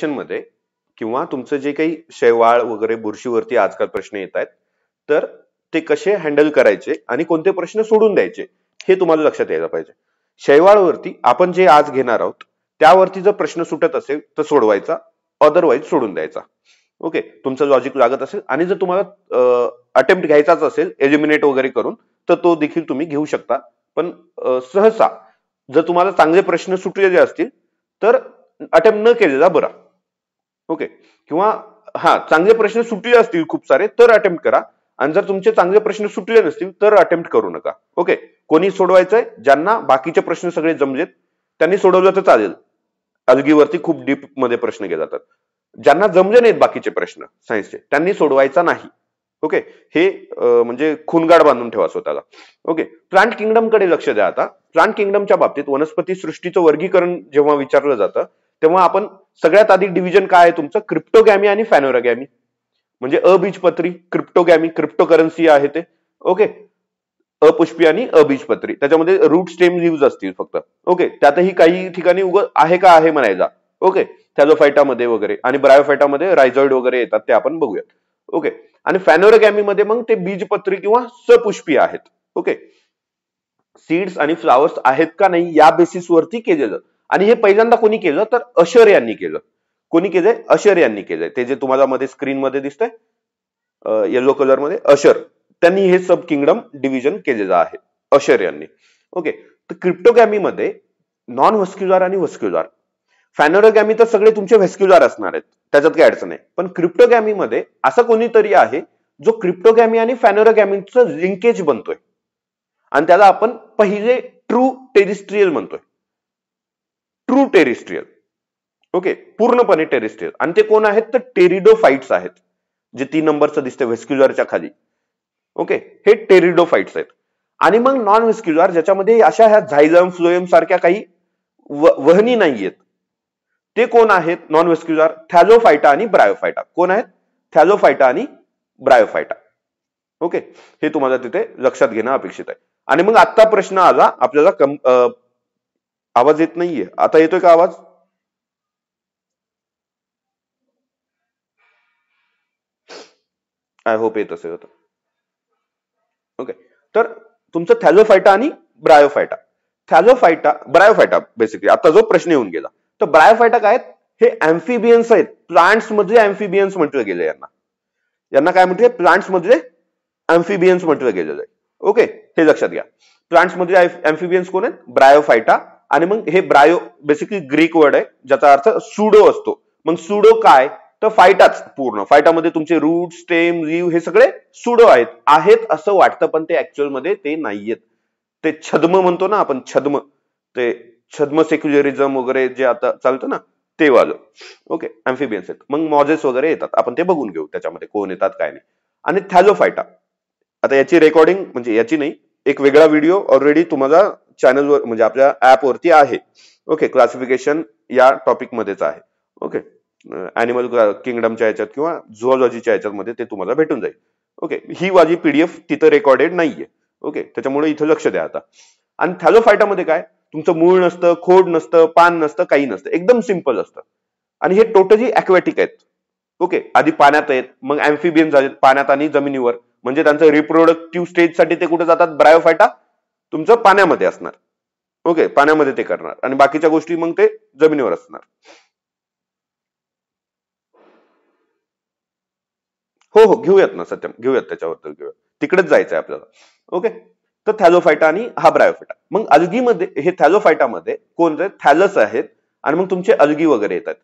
मध्ये किंवा तुमचं जे काही शैवाळ वगैरे बुरशीवरती आजकाल प्रश्न येत आहेत, तर ते कसे हँडल करायचे आणि कोणते प्रश्न सोडून द्यायचे हे तुम्हाला लक्षात यायला पाहिजे. शैवाळवरती आपण जे आज घेणार आहोत त्यावरती जर प्रश्न सुटत असेल तर सोडवायचा, अदरवाईज सोडून द्यायचा. ओके, तुमचं लॉजिक लागत असेल आणि जर तुम्हाला अटेम्प्ट घ्यायचाच असेल एलिमिनेट वगैरे करून तर तो देखील तुम्ही घेऊ शकता. पण सहसा जर तुम्हाला चांगले प्रश्न सुटलेले असतील तर अटेम्प्ट न केलेला बरा. ओके, किंवा चांगले प्रश्न सुटले असतील खूप सारे तर अटेम्प्ट करा, आणि जर तुमचे चांगले प्रश्न सुटले नसतील तर अटेम्प्ट करू नका. ओके, कोणी सोडवायचंय ज्यांना बाकीचे प्रश्न सगळे जमलेत त्यांनी सोडवलं तर चालेल. अलगीवरती खूप डीप मध्ये प्रश्न गेले जातात. ज्यांना जमले नाहीत बाकीचे प्रश्न सायन्सचे त्यांनी सोडवायचा नाही. ओके, हे म्हणजे खूनगाड बांधून ठेवा स्वतःला. ओके, प्लांट किंगडम कडे लक्ष द्या. आता प्लांट किंगडमच्या बाबतीत वनस्पती सृष्टीचं वर्गीकरण जेव्हा विचारलं जातं तेव्हा आपण सगळ्यात आधी डिव्हिजन काय आहे तुमचं, क्रिप्टोगॅमी आणि फॅनोरागॅमी. म्हणजे अबीजपत्री, क्रिप्टोगॅमी, क्रिप्टोकरन्सी आहे ते. ओके, अपुष्पी आणि अबीजपत्री, त्याच्यामध्ये रूट स्टेम लीव्हज असतील फक्त. ओके, त्यातही काही ठिकाणी आहे का आहे म्हणायचा. ओके, थॅलोफायटामध्ये वगैरे आणि ब्रायोफायटामध्ये रायझॉइड वगैरे येतात ते आपण बघूयात. ओके, आणि फॅनोरागॅमी मध्ये मग ते बीजपत्री किंवा सपुष्पी आहेत. ओके, सीड्स आणि फ्लावर्स आहेत का नाही या बेसिसवरती केलेलं. आणि हे पहिल्यांदा कोणी केलं तर अशर यांनी केलं. कोणी केलंय? अशर यांनी केलंय. ते जे तुम्हाला मध्ये स्क्रीन मध्ये दिसतंय येलो कलर मध्ये, अशर, त्यांनी हे सब किंगडम डिव्हिजन केलेलं आहे अशर यांनी. ओके, तर क्रिप्टोगॅमी मध्ये नॉन व्हस्क्युलर आणि व्हस्क्युलर, फॅनोरागॅमी तर सगळे तुमचे व्हस्क्युलर असणार आहेत, त्याच्यात काही अडचण नाही. पण क्रिप्टोगॅमी मध्ये असं कोणीतरी आहे जो क्रिप्टोगॅमी आणि फॅनोरागॅमीचं लिंकेज बनतोय आणि त्याला आपण पहिले ट्रू टेरिस्ट्रियल म्हणतोय. True terrestrial. ओके, पूर्णपणे टेरिस्ट्रियल. आणि ते कोण आहेत तर टेरिडोफाइट्स आहेत, जे 3 नंबरचं दिसते व्हेस्क्युलरच्या खाली. ओके, हे टेरिडोफाइट्स आहेत. आणि मग नॉन व्हेस्क्युलर ज्याच्यामध्ये अशा ह्या झायलम फ्लोएम सारख्या काही वहनी नाहीयेत, ते कोण आहेत नॉन व्हेस्क्युलर? थॅलोफायटा आणि ब्रायोफायटा. कोण आहेत? थॅलोफायटा आणि ब्रायोफायटा. ओके, हे तुम्हाला तिथे लक्षात घेणं अपेक्षित आहे. आणि मग आता प्रश्न आला आपल्याला, आवाज येत नाहीये, आता येतोय का आवाज? आय होप येत असेल. ओके, तर तुमचं थॅलोफायटा आणि ब्रायोफायटा. ब्रायोफायटा बेसिकली आता जो प्रश्न येऊन गेला, तर ब्रायोफायटा काय आहेत? हे अँफिबियन्स आहेत. प्लांट्स मधले अँफिबियन्स म्हटलं गेले यांना काय म्हटले? प्लांट्स मधले अँफिबियन्स म्हटलं गेलेलं आहे. ओके, हे लक्षात घ्या. प्लांट्स मधले अँफिबियन्स कोण आहेत? ब्रायोफायटा. आणि मग हे ब्रायो बेसिकली ग्रीक वर्ड आहे ज्याचा अर्थ सुडो असतो. मग सुडो काय तर फायटाच, पूर्ण फायटामध्ये तुमचे रूट, स्टेम, लीव्ह हे सगळे सुडो आहेत असं वाटतं, पण ते ऍक्च्युअल मध्ये ते नाहीयेत. ते छद्म म्हणतो ना आपण, छद्म, ते छद्म सेक्युलरिझम वगैरे जे आता चालतं ना ते वालं. ओके, अँफिबियन्स आहेत. मग मॉजेस वगैरे येतात, आपण ते बघून घेऊ त्याच्यामध्ये कोण येतात काय नाही. आणि थॅलोफायटा, आता याची रेकॉर्डिंग म्हणजे याची नाही, एक वेगळा व्हिडिओ ऑलरेडी तुम्हाला चॅनलवर म्हणजे आपल्या ऍप वरती आहे. ओके, क्लासिफिकेशन या टॉपिक मध्येच आहे. ओके, अॅनिमल किंगडमच्या याच्यात किंवा झुऑलॉजीच्या याच्यामध्ये ते तुम्हाला भेटून जाईल. ओके, ही माझी पीडीएफ तिथं रेकॉर्डेड नाहीये. ओके, त्याच्यामुळे इथं लक्ष द्या आता. आणि थॅलोफायटामध्ये काय, तुमचं मूळ नसतं, खोड नसतं, पान नसतं, काही नसतं, एकदम सिंपल असतं. आणि हे टोटली अक्वॅटिक आहेत. ओके, आधी पाण्यात आहेत, मग अँफिबियन झालेत पाण्यात आणि जमिनीवर. म्हणजे त्यांचं रिप्रोडक्टिव्ह स्टेज साठी ते कुठे जातात? ब्रायोफायटा तुमचं पाण्यामध्ये असणार. ओके, पाण्यामध्ये ते करणार आणि बाकीच्या गोष्टी मग ते जमिनीवर असणार. हो, घेऊयात ना सत्यम, घेऊयात, त्याच्यावर घेऊयात, तिकडेच जायचंय आपल्याला. ओके, तर थॅलोफायटा आणि हा ब्रायोफायटा. मग अल्गीमध्ये हे थॅलोफायटामध्ये कोण थॅलस आहेत आणि मग तुमचे अल्गी वगैरे येतात.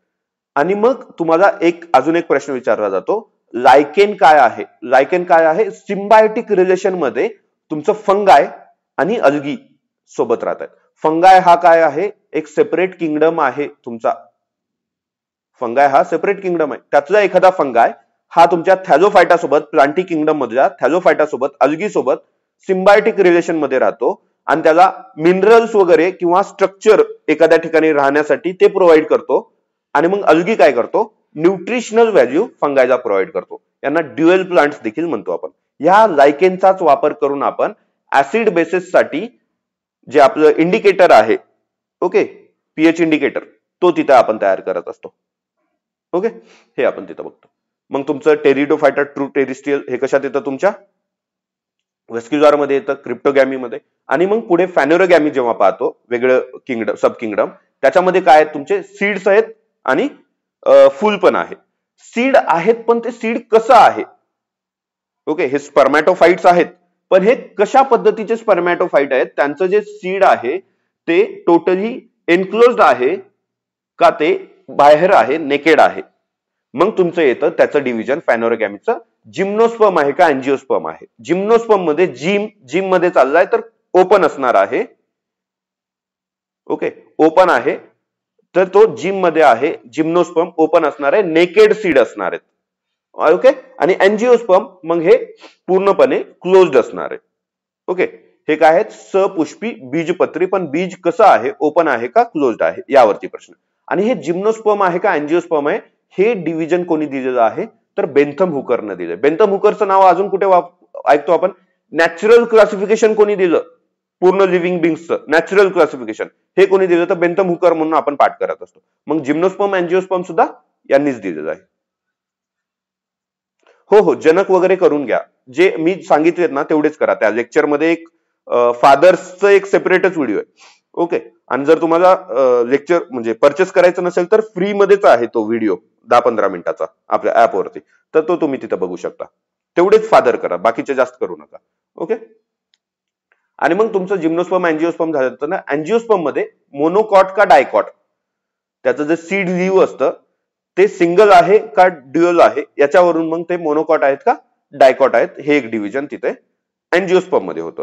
आणि मग तुम्हाला अजून एक प्रश्न विचारला जातो, लायकेन काय आहे? लायकेन काय आहे? सिम्बायोटिक रिलेशन मध्ये तुमचं फंगाय आणि अल्गी सोबत राहतात. फंगाय हा काय आहे? एक सेपरेट किंगडम आहे तुमचा. फंगाय हा सेपरेट किंगडम आहे. त्यातला एखादा फंगाय हा तुमच्या थॅलोफायटा सोबत, प्लांटी किंगडम मधल्या थॅलोफायटा सोबत, अल्गी सोबत सिम्बायोटिक रिलेशन मध्ये राहतो आणि त्याला मिनरल्स वगैरे किंवा स्ट्रक्चर एखाद्या ठिकाणी राहण्यासाठी ते प्रोव्हाइड करतो. आणि मग अल्गी काय करतो? न्यूट्रिशनल व्हॅल्यू फंगायला प्रोव्हाइड करतो. यांना ड्युएल प्लांट्स देखील म्हणतो आपण. या लायकेनचाच वापर करून आपण ऍसिड बेसिस साठी जे आपलं इंडिकेटर आहे, ओके, पीएच इंडिकेटर, तो तिथे आपण तयार करत असतो. ओके, हे आपण तिथं बघतो. मग तुमचं टेरिडोफायटा ट्रू टेरिस्ट्रियल हे कशात येतं? तुमच्या व्हेस्क्युलर मध्ये येतं, क्रिप्टोगॅमी मध्ये. आणि मग पुढे फॅनोरोगॅमी जेव्हा पाहतो, वेगळं किंगडम, सब किंगडम, त्याच्यामध्ये काय आहेत? तुमचे सीड्स आहेत आणि फुल पण आहे. सीड आहेत, पण ते सीड कसं आहे? ओके, हे स्पर्मॅटोफाइट्स आहेत, पण हे कशा पद्धतीचे स्पर्मॅटोफाइट आहेत? त्यांचं जे सीड आहे ते टोटली एनक्लोज्ड आहे का ते बाहेर आहे, नेकेड आहे? मग तुमचं येतं त्याचं डिव्हिजन फॅनोरोगॅमीचं. जिम्नोस्पर्म आहे का अँजिओस्पर्म आहे? जिम्नोस्पर्म मध्ये जिम मध्ये चाललाय तर ओपन असणार आहे. ओके, ओपन आहे तर तो जिम मध्ये आहे. जिम्नोस्पर्म ओपन असणार आहे, नेकेड सीड असणार आहेत. ओके, आणि अँजिओस्पर्म मग हे पूर्णपणे क्लोज्ड असणार आहे. ओके, हे काय आहेत? सपुष्पी बीजपत्री, पण बीज कसं आहे? ओपन आहे का क्लोज्ड आहे? यावरती प्रश्न. आणि हे जिम्नोस्पर्म आहे का अँजिओस्पर्म आहे, हे डिव्हिजन कोणी दिलेलं आहे? तर बेंथम हुकरनं दिलं. बेंथम हुकरचं नाव अजून कुठे ऐकतो आपण? नॅचरल क्लासिफिकेशन कोणी दिलं? पूर्ण लिव्हिंग बिंग्सचं नॅचरल क्लासिफिकेशन हे कोणी दिलं? तर बेंथम हुकर म्हणून आपण पाठ करत असतो. मग जिम्नोस्पर्म अँजिओस्पर्म सुद्धा यांनीच दिलेलं आहे. हो हो, जनक वगैरे करून घ्या. जे मी सांगितलेत ना तेवढेच करा. त्या लेक्चरमध्ये एक फादर्सचं एक सेपरेटच व्हिडिओ आहे. ओके, आणि जर तुम्हाला लेक्चर म्हणजे परचेस करायचं नसेल तर फ्री मध्येच आहे तो व्हिडिओ 10-15 मिनिटाचा आपल्या ऍपवरती, तर तो तुम्ही तिथं बघू शकता. तेवढेच फादर करा, बाकीचे जास्त करू नका. ओके, आणि मग तुमचं जिम्नोस्पर्म अँजिओस्पर्म झालं तर ना, अँजिओस्पर्म मध्ये मोनोकॉट का डायकॉट, त्याचं जे सीड लीव्ह असतं ते सिंगल आहे का ड्युअल आहे, याच्यावरून मग ते मोनोकॉट आहेत का डायकॉट आहेत हे एक डिव्हिजन तिथे अँजिओस्पर्म मध्ये होतं.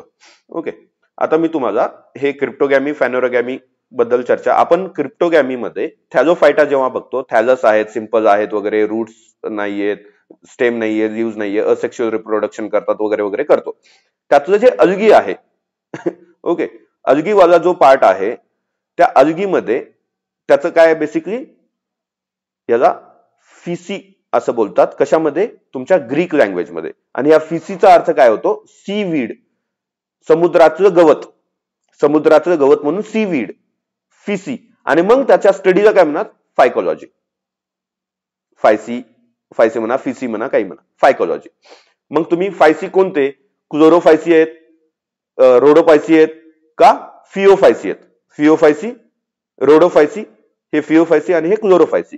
ओके, आता मी तुम्हाला हे क्रिप्टोगॅमी फॅनोरोगॅमी बद्दल चर्चा. आपण क्रिप्टोगॅमी मध्ये थॅलोफायटा जेव्हा बघतो, थॅलस आहेत, सिंपल आहेत वगैरे, रूट्स नाहीयेत, स्टेम नाहीये, लिव्ह नाहीये, असेक्शुअल रिप्रोडक्शन करतात वगैरे वगैरे करतो. त्यातलं जे अल्गी आहे ओके, अल्गीवाला जो पार्ट आहे त्या अल्गीमध्ये त्याचं काय बेसिकली, याला फिसी असं बोलतात. कशामध्ये? तुमच्या ग्रीक लँग्वेजमध्ये. आणि या फिसीचा अर्थ काय होतो? सीवीड, समुद्राचं गवत. समुद्राचं गवत म्हणून सीवीड, फिसी. आणि मग त्याच्या स्टडीला काय म्हणतात? फायकोलॉजी. फायसी म्हणा, फिसी म्हणा, काही म्हणा, फायकोलॉजी. मग तुम्ही फायसी कोणते? क्लोरोफायसी आहेत, रोडोफायसी आहेत का फिओफायसी आहेत? फिओफायसी, रोडोफायसी, हे फिओफायसी आणि हे क्लोरोफायसी.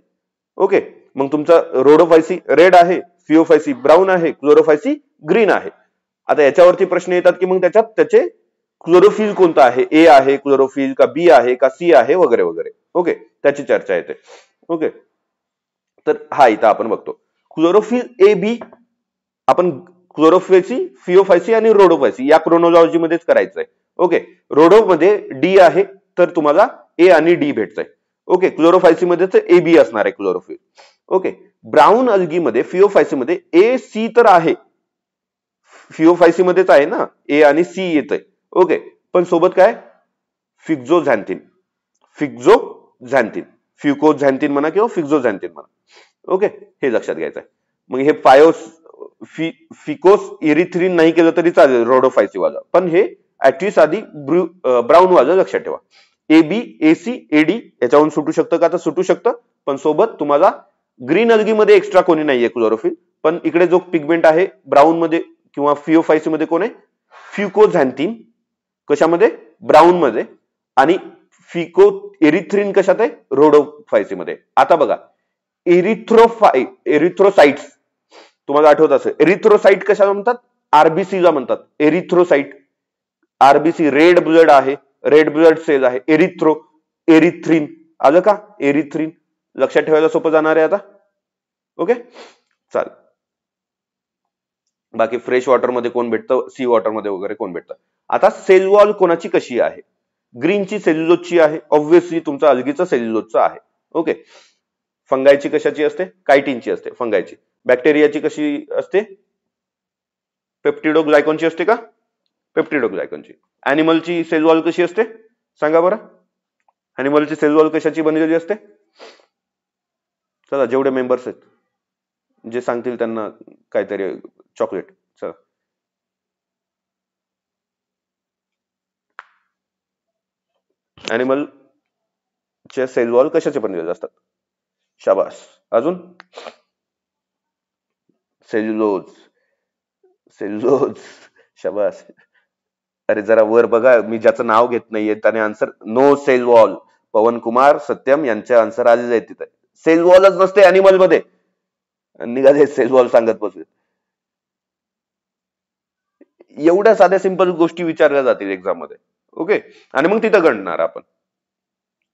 ओके, मग तुमचा रोडोफायसी रेड आहे, फिओफायसी ब्राऊन आहे, क्लोरोफायसी ग्रीन आहे. आता याच्यावरती प्रश्न येतात की मग त्याच्यात त्याचे क्लोरोफिल कोणतं आहे? ए आहे क्लोरोफिल का बी आहे का सी आहे वगैरे वगैरे. ओके, त्याची चर्चा येते. ओके, तर हा इथं आपण बघतो क्लोरोफिल ए बी. आपण क्लोरोफायसी, फिओफायसी आणि रोडोफायसी या क्रोनोलॉजी मध्येच करायचं आहे. ओके, रोडो मध्ये डी आहे तर तुम्हाला ए आणि डी भेटतंय. ओके, क्लोरोफायसी मध्ये ए बी असणार आहे क्लोरोफिल. ओके, ब्राऊन अल्गी मध्ये, फिओफायसी मध्ये ए सी तर आहे, फिओफायसी मध्येच आहे ना, ए आणि सी येतंय. ओके, पण सोबत काय? फिक्झोझॅन्थिन, फिक्झोझॅन्थिन, फ्युकोझॅन्थिन म्हणा किंवा फिक्झोझॅन्थिन म्हणा. ओके, हे लक्षात घ्यायचं आहे. मग हे फिकोस इरिथ्रिन नाही केलं तरी चालेल रोडोफायसी वाला, पण हे ऍटलिस्ट आधी ब्राऊन वाला लक्षात ठेवा. एबी, एसी, एडी याच्यावरून सुटू शकतं का? तर सुटू शकतं, पण सोबत तुम्हाला ग्रीन अल्गी मध्ये एक्स्ट्रा कोणी नाहीये क्लोरोफिल, पण इकडे जो पिगमेंट आहे ब्राऊन मध्ये किंवा फिओफायसी मध्ये कोण आहे? फ्युकोझॅन्थिन. कशामध्ये? ब्राऊन मध्ये. आणि फिको एरिथ्रिन कशात आहे? रोडोफायसी मध्ये. आता बघा, एरिथ्रोसाइट्स तुम्हाला आठवत असेल, एरिथ्रोसाइट कशाला म्हणतात? आरबीसीला म्हणतात एरिथ्रोसाइट. आरबीसी रेड ब्लड आहे, रेड ब्लड सेल आहे. एरिथ्रिन आलं का? एरिथ्रिन लक्षात ठेवायला सोपं जाणार आहे आता. ओके, चाल. बाकी फ्रेश वॉटर मध्ये कोण भेटतं, सी वॉटर मध्ये वगैरे कोण भेटतं. आता सेल वॉल कोणाची कशी आहे? ग्रीनची सेल्युलोजची आहे, ऑब्व्हियसली तुमचा अल्गीचा सेल्युलोजचा आहे. ओके, फंगायची कशाची असते? कायटिनची असते फंगायची. बॅक्टेरियाची कशी असते? पेप्टिडोग्लायकॉनची असते का? पेप्टिडोग्लायकॉनची. अॅनिमलची सेल वॉल कशी असते सांगा बरं? अॅनिमलची सेल वॉल कशाची बनलेली असते? चला, जेवढे मेंबर्स आहेत जे सांगतील त्यांना काहीतरी चॉकलेट. चला, अॅनिमल चे सेल वॉल कशाचे बनलेले असतात? शाबास, अजून सेल्युलोज. सेल्युलोज. शाबास. अरे जरा वर बघा, मी ज्याचं नाव घेत नाहीये त्याने आन्सर नो सेल वॉल. पवन कुमार सत्यम यांचे आन्सर आलेले आहेत तिथे. सेल वॉलच नसते अॅनिमल मध्ये, निघाले सेल वॉल सांगत बसले. एवढ्या साध्या सिंपल गोष्टी विचारल्या जातील एक्झाम मध्ये. ओके, आणि मग तिथं गणणार आपण.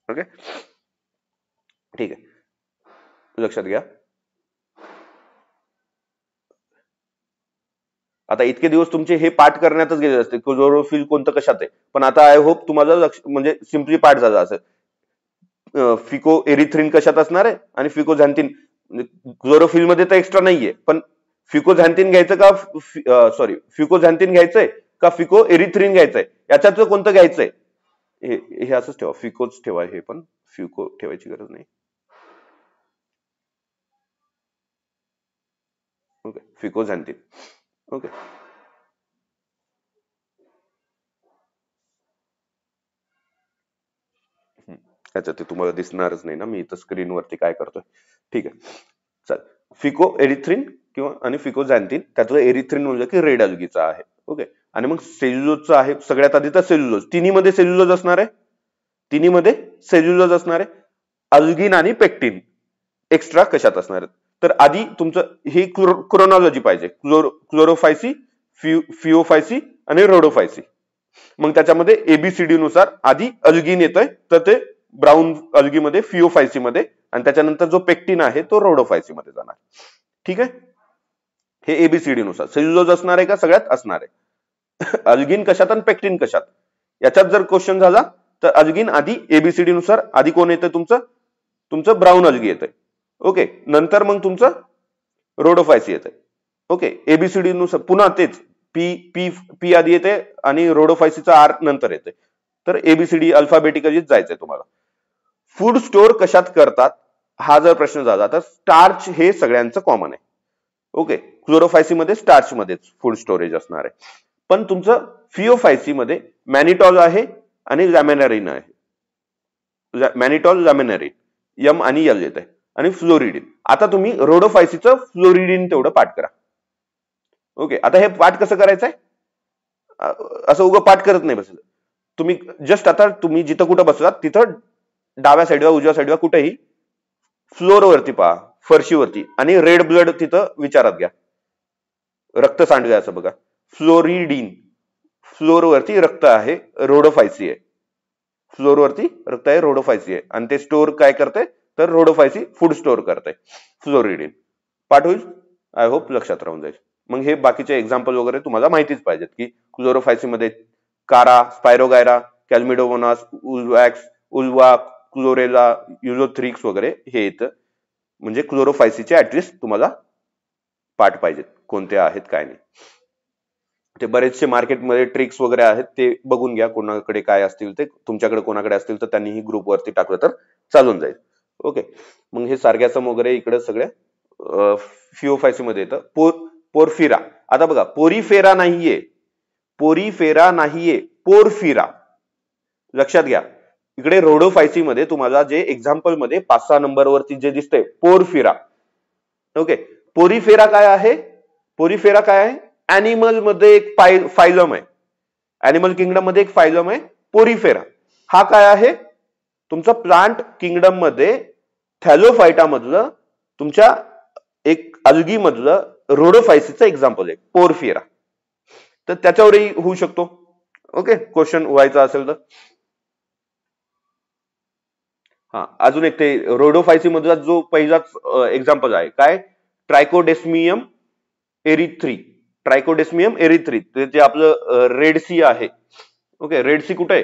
ओके, ठीक आहे, लक्षात घ्या. आता इतके दिवस तुमचे हे पाठ करण्यातच गेले असते, क्लोरोफिल कोणतं कशात आहे, पण आता आय होप तुम्हाला लक्ष म्हणजे सिम्पली पाठ झाला असेल. फिको एरिथ्रिन कशात असणार आहे आणि फिकोझॅन्थिन. क्लोरोफिल मध्ये तर एक्स्ट्रा नाहीये, पण फिकोझॅन्थिन घ्यायचं का, सॉरी फिकोझॅन्थिन घ्यायचंय का फिको एरिथ्रिन घ्यायचंय, याच्यातलं कोणतं घ्यायचंय हे असंच ठेवा. फिकोच ठेवा, हे पण फिको ठेवायची गरज नाही. ओके, फिकोझॅन्थिन. ओके, अच्छा ते तुम्हाला दिसणारच नाही ना, मी इथं स्क्रीनवरती काय करतोय. ठीक आहे, चल. फिको एरिथ्रिन किंवा आणि फिकोझॅन्थिन, त्यातलं एरिथ्रिन म्हणलं की रेड अल्गीचा आहे. ओके, आणि मग सेल्युलोजचं आहे सगळ्यात आधी तर सेल्युलोज. तिन्हीमध्ये सेल्युलोज असणार आहे, तिन्हीमध्ये सेल्युलोज असणार आहे. अल्गिन आणि पेक्टिन एक्स्ट्रा कशात असणार आहेत. तर आधी तुमचं ही क्रोनॉलॉजी पाहिजे. क्लोरोफायसी, फिओफायसी आणि रोडोफायसी. मग त्याच्यामध्ये एबीसीडी नुसार आधी अल्गिन येतंय तर ते ब्राऊन अल्गीमध्ये फिओफायसी मध्ये, आणि त्याच्यानंतर जो पेक्टिन आहे तो रोडोफायसी मध्ये जाणार. ठीक आहे, हे एबीसीडी नुसार. सेल्युलोज असणार आहे का, सगळ्यात असणार आहे. अल्गिन कशात आणि पेक्टिन कशात, याच्यात जर क्वेश्चन झाला तर अल्गिन आधी एबीसीडी नुसार आधी कोण येतं, तुमचं ब्राऊन अल्गी येतंय. ओके, नंतर मग तुमचं रोडोफायसी येतंय. ओके, एबीसीडी नुसार पुन्हा तेच पी पी पी आधी येते आणि रोडोफायसीचा आर नंतर येते. तर एबीसीडी अल्फाबेटिकली जायचंय तुम्हाला. फूड स्टोअर कशात करतात हा जर प्रश्न झाला तर स्टार्च हे सगळ्यांचं कॉमन आहे. ओके, क्लोरोफायसी मध्ये स्टार्च मध्येच फूड स्टोरेज असणार आहे. पण तुमचं फिओफायसी मध्ये मॅनिटॉल आहे आणि लॅमिनारिन आहे. मॅनिटॉल, लॅमिनारिन, यम आणि यल येत आहे, आणि फ्लोरिडिन. आता तुम्ही रोडोफायसीचं फ्लोरिडिन तेवढं पाठ करा. ओके, आता हे पाठ कसं करायचंय, असं उगं पाठ करत नाही बस. तुम्ही जस्ट आता तुम्ही जिथं कुठं बसलात तिथं डाव्या साईडला उजव्या साईडला कुठेही फ्लोरवरती पहा, फरशीवरती, आणि रेड ब्लड तिथं विचारात घ्या. रक्त सांडलंय असं बघा, फ्लोरिडिन. फ्लोरवरती रक्त आहे, रोडोफायसी आहे. फ्लोरवरती रक्त आहे, रोडोफायसी आहे, आणि ते स्टोअर काय करते तर रोडोफायसी फूड स्टोअर करते, फ्लोरिडिन. पाठ होईल, आय होप लक्षात राहून जाईल. मग हे बाकीचे एक्झाम्पल वगैरे तुम्हाला माहितीच पाहिजेत की क्लोरोफायसी मध्ये कारा, स्पायरोगायरा, कॅल्मिडोमोनास, उल्वॅक्स, उल्वा, क्लोरेला, युलोथ्रिक्स वगैरे हे येतं. म्हणजे क्लोरोफायसीचे ऍटलिस्ट तुम्हाला पाठ पाहिजेत, कोणते आहेत काय नाही. ते बरेचसे मार्केटमध्ये ट्रिक्स वगैरे आहेत, ते बघून घ्या. कोणाकडे काय असतील ते, तुमच्याकडे कोणाकडे असतील तर त्यांनीही ग्रुपवरती टाकलं तर चालून जाईल. ओके, मग हे सार्गॅसम वगैरे इकडे सगळ्या फिओफायसी मध्ये येतं. पोरफिरा. आता बघा, पोरीफेरा नाहीये, पोरीफेरा नाहीये, पोरफिरा. लक्षात घ्या, इकडे रोडोफायसी मध्ये तुम्हाला जे एक्झाम्पल मध्ये 5-6 नंबरवरती जे दिसतंय पोरफिरा. ओके, पोरीफेरा काय आहे, पोरीफेरा काय आहे, अॅनिमल मध्ये एक फायलम आहे, अॅनिमल किंगडम मध्ये एक फायलम आहे पोरीफेरा. हा काय आहे, तुमचा प्लांट किंगडम मध्ये थॅलोफायटा मधलं तुमच्या एक अल्गी मधलं रोडोफायसीचं एक्झाम्पल आहे पोरफिरा. तर त्याच्यावरही होऊ शकतो. ओके, क्वेश्चन व्हायचा असेल तर. हा, अजून एक ते रोडोफायसी मधला जो पहिलाच एक्झाम्पल आहे काय, ट्रायकोडेस्मियम एरिथ्री. ट्रायकोडेस्मियम एरिथ्री ते आपलं रेड सी आहे. ओके, रेड सी कुठे आहे,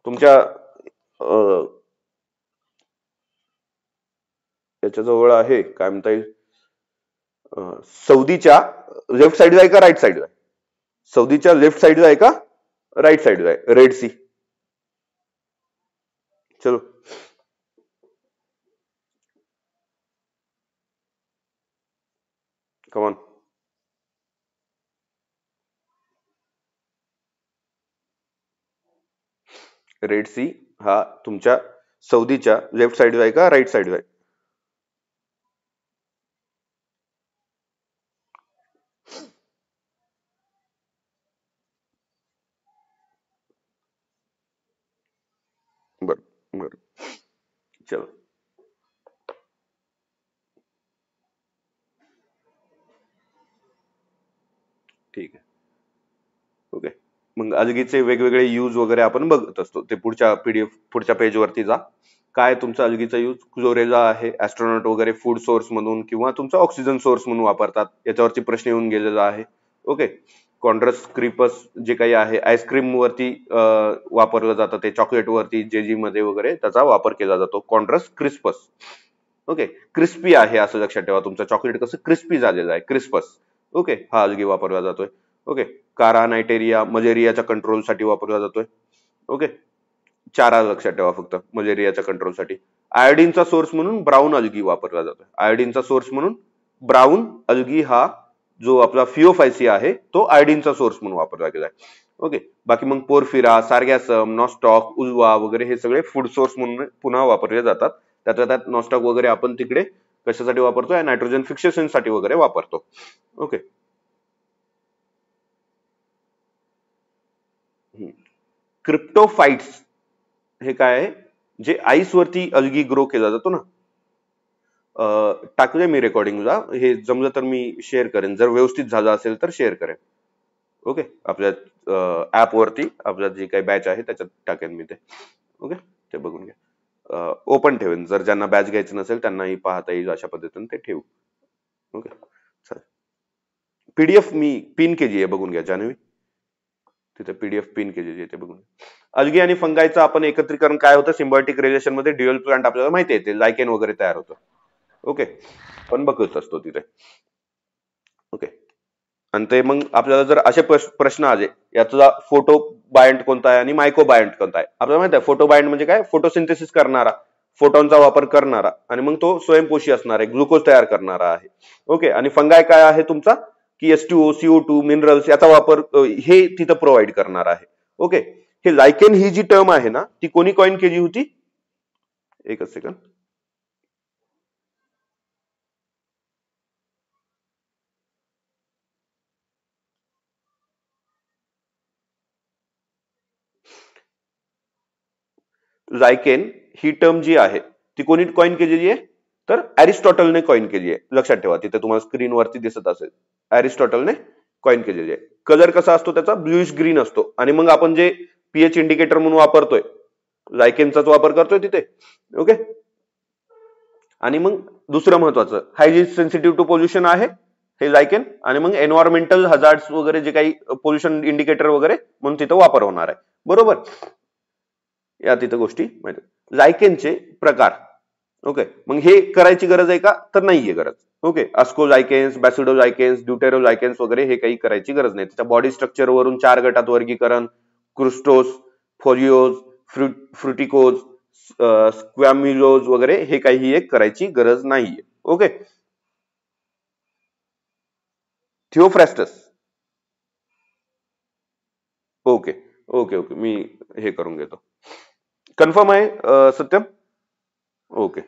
तुमच्या याच्या जवळ आहे, काय म्हणता येईल, सौदीच्या लेफ्ट साईडला आहे का राईट साईडला आहे, सौदीच्या लेफ्ट साईडला आहे का राईट साईडला आहे रेड सी. चलो, कमॉन. रेड सी हा तुमच्या सौदीच्या लेफ्ट साईडला आहे का राईट साईडला आहे. चलो ठीक आहे. ओके, मग अलगीचे वेगवेगळे यूज वगैरे आपण बघत असतो. ते पुढच्या पीडीएफ पुढच्या पेजवरती जा. काय तुमचा अलगीचा यूज क्लोरेला आहे, ऍस्ट्रॉनॉट वगैरे फूड सोर्स म्हणून किंवा तुमचा ऑक्सिजन सोर्स म्हणून वापरतात, याच्यावरती प्रश्न येऊन गेलेला आहे. ओके, कॉन्ड्रस क्रिपस जे काही आहे आईस्क्रीम वरती वापरलं जातं, ते चॉकलेट वरती जेजी मध्ये वगैरे त्याचा वापर केला जातो, कॉन्ड्रस क्रिस्पस. ओके, क्रिस्पी आहे असं लक्षात ठेवा, तुमचं चॉकलेट कसं क्रिस्पी झालेलं आहे, क्रिस्पस. ओके, हा अलगी वापरला जातोय. ओके, कारा नायटेरिया मलेरियाच्या कंट्रोलसाठी वापरला जातोय. ओके, चारा लक्षात ठेवा फक्त मलेरियाच्या कंट्रोलसाठी. आयोडीनचा सोर्स म्हणून ब्राऊन अलगी वापरला जातोय. आयोडीनचा सोर्स म्हणून ब्राऊन अलगी हा जो आपला फिओफायसी आहे तो आयोडीनचा सोर्स म्हणून वापरला गेलाय. ओके, बाकी मग पोरफिरा, सार्गॅसम, नॉस्टॉक, उल्वा वगैरे हे सगळे फूड सोर्स म्हणून पुन्हा वापरले जातात. त्यात नॉस्टॉक वगैरे आपण तिकडे कशासाठी वापरतो, नायट्रोजन फिक्सेशन साठी वगैरे वापरतो. ओके, क्रिप्टोफाइट्स हे काय आहे, जे आईस वरती अलगी ग्रो केला जातो ना. टाकूया मी रेकॉर्डिंगला, हे जमलं तर मी शेअर करेन, जर व्यवस्थित झालं असेल तर शेअर करेन. ओके, आपल्या ऍप वरती आपल्या जी काही बॅच आहे त्याच्यात टाकेन मी ते. ओके, ते बघून घ्या. ओपन ठेवेन, जर ज्यांना बॅच घ्यायचं नसेल त्यांनाही पाहता येईल अशा पद्धतीने ते ठेवू. ओके, चालेल. पीडीएफ मी पिन केली आहे, बघून घ्या. जान्हवी तिथे पीडीएफ पिन केलेली आहे, ते बघून. अलगी आणि फंगाईचं आपण एकत्रीकरण काय होतं, सिम्बायोटिक रिलेशन मध्ये ड्युअल प्लांट आपल्याला माहिती आहे, ते लायकेन वगैरे तयार होतं. ओके, पण बघत असतो तिथे. ओके, आणि ते मग आपल्याला जर असे प्रश्न आले, याचा फोटो बायंट कोणता आहे आणि मायको बायंट कोणता आहे, आपल्याला माहिती आहे. फोटो बायंट म्हणजे काय, फोटोसिंथेसिस करणारा, फोटॉनचा वापर करणारा आणि मग तो स्वयंपोषी असणार आहे, ग्लुकोज तयार करणारा आहे. ओके, आणि फंगाय काय आहे तुमचा, की H2O, CO2, मिनरल्स याचा वापर हे तिथं प्रोव्हाइड करणार आहे. ओके, हे लायकेन ही जी टर्म आहे ना, ती कोणी कॉइन केली होती, एकच सेकंड. लायकेन ही टर्म जी आहे ती कोणी कॉइन केलेली आहे, तर अरिस्टॉटलने कॉइन केली आहे. लक्षात ठेवा, तिथे तुम्हाला स्क्रीनवरती दिसत असेल, अरिस्टॉटलने कॉइन केलेली आहे. कलर कसा असतो त्याचा, ब्लूइश ग्रीन असतो. आणि मग आपण जे पीएच इंडिकेटर म्हणून वापरतोय, लायकेनचाच वापर करतोय तिथे. ओके, आणि मग दुसरं महत्वाचं, हायली सेन्सिटिव्ह टू पोल्युशन आहे हे लायकेन, आणि मग एन्व्हायरमेंटल हजार्ड्स वगैरे जे काही पोल्युशन इंडिकेटर वगैरे म्हणून तिथं वापर होणार आहे. बरोबर, या तिथं गोष्टी माहिती. लायकेनचे प्रकार. ओके, मग हे करायची गरज आहे का, तर नाहीये गरज. ओके, अस्कोलायकेन्स, बॅसिडोलायकेन्स, ड्युटेरोलायकेन्स वगैरे हे काही करायची गरज नाही. त्याच्या बॉडी स्ट्रक्चर वरून 4 गटात वर्गीकरण, क्रुस्टोस, फोलिओज, फ्रुटिकोज, स्क्वॅम्युलोज वगैरे हे काही एक करायची गरज नाहीये. ओके, थिओफ्रॅस्टस. ओके ओके ओके, मी हे करून घेतो. कन्फर्म आहे सत्यम? ओके,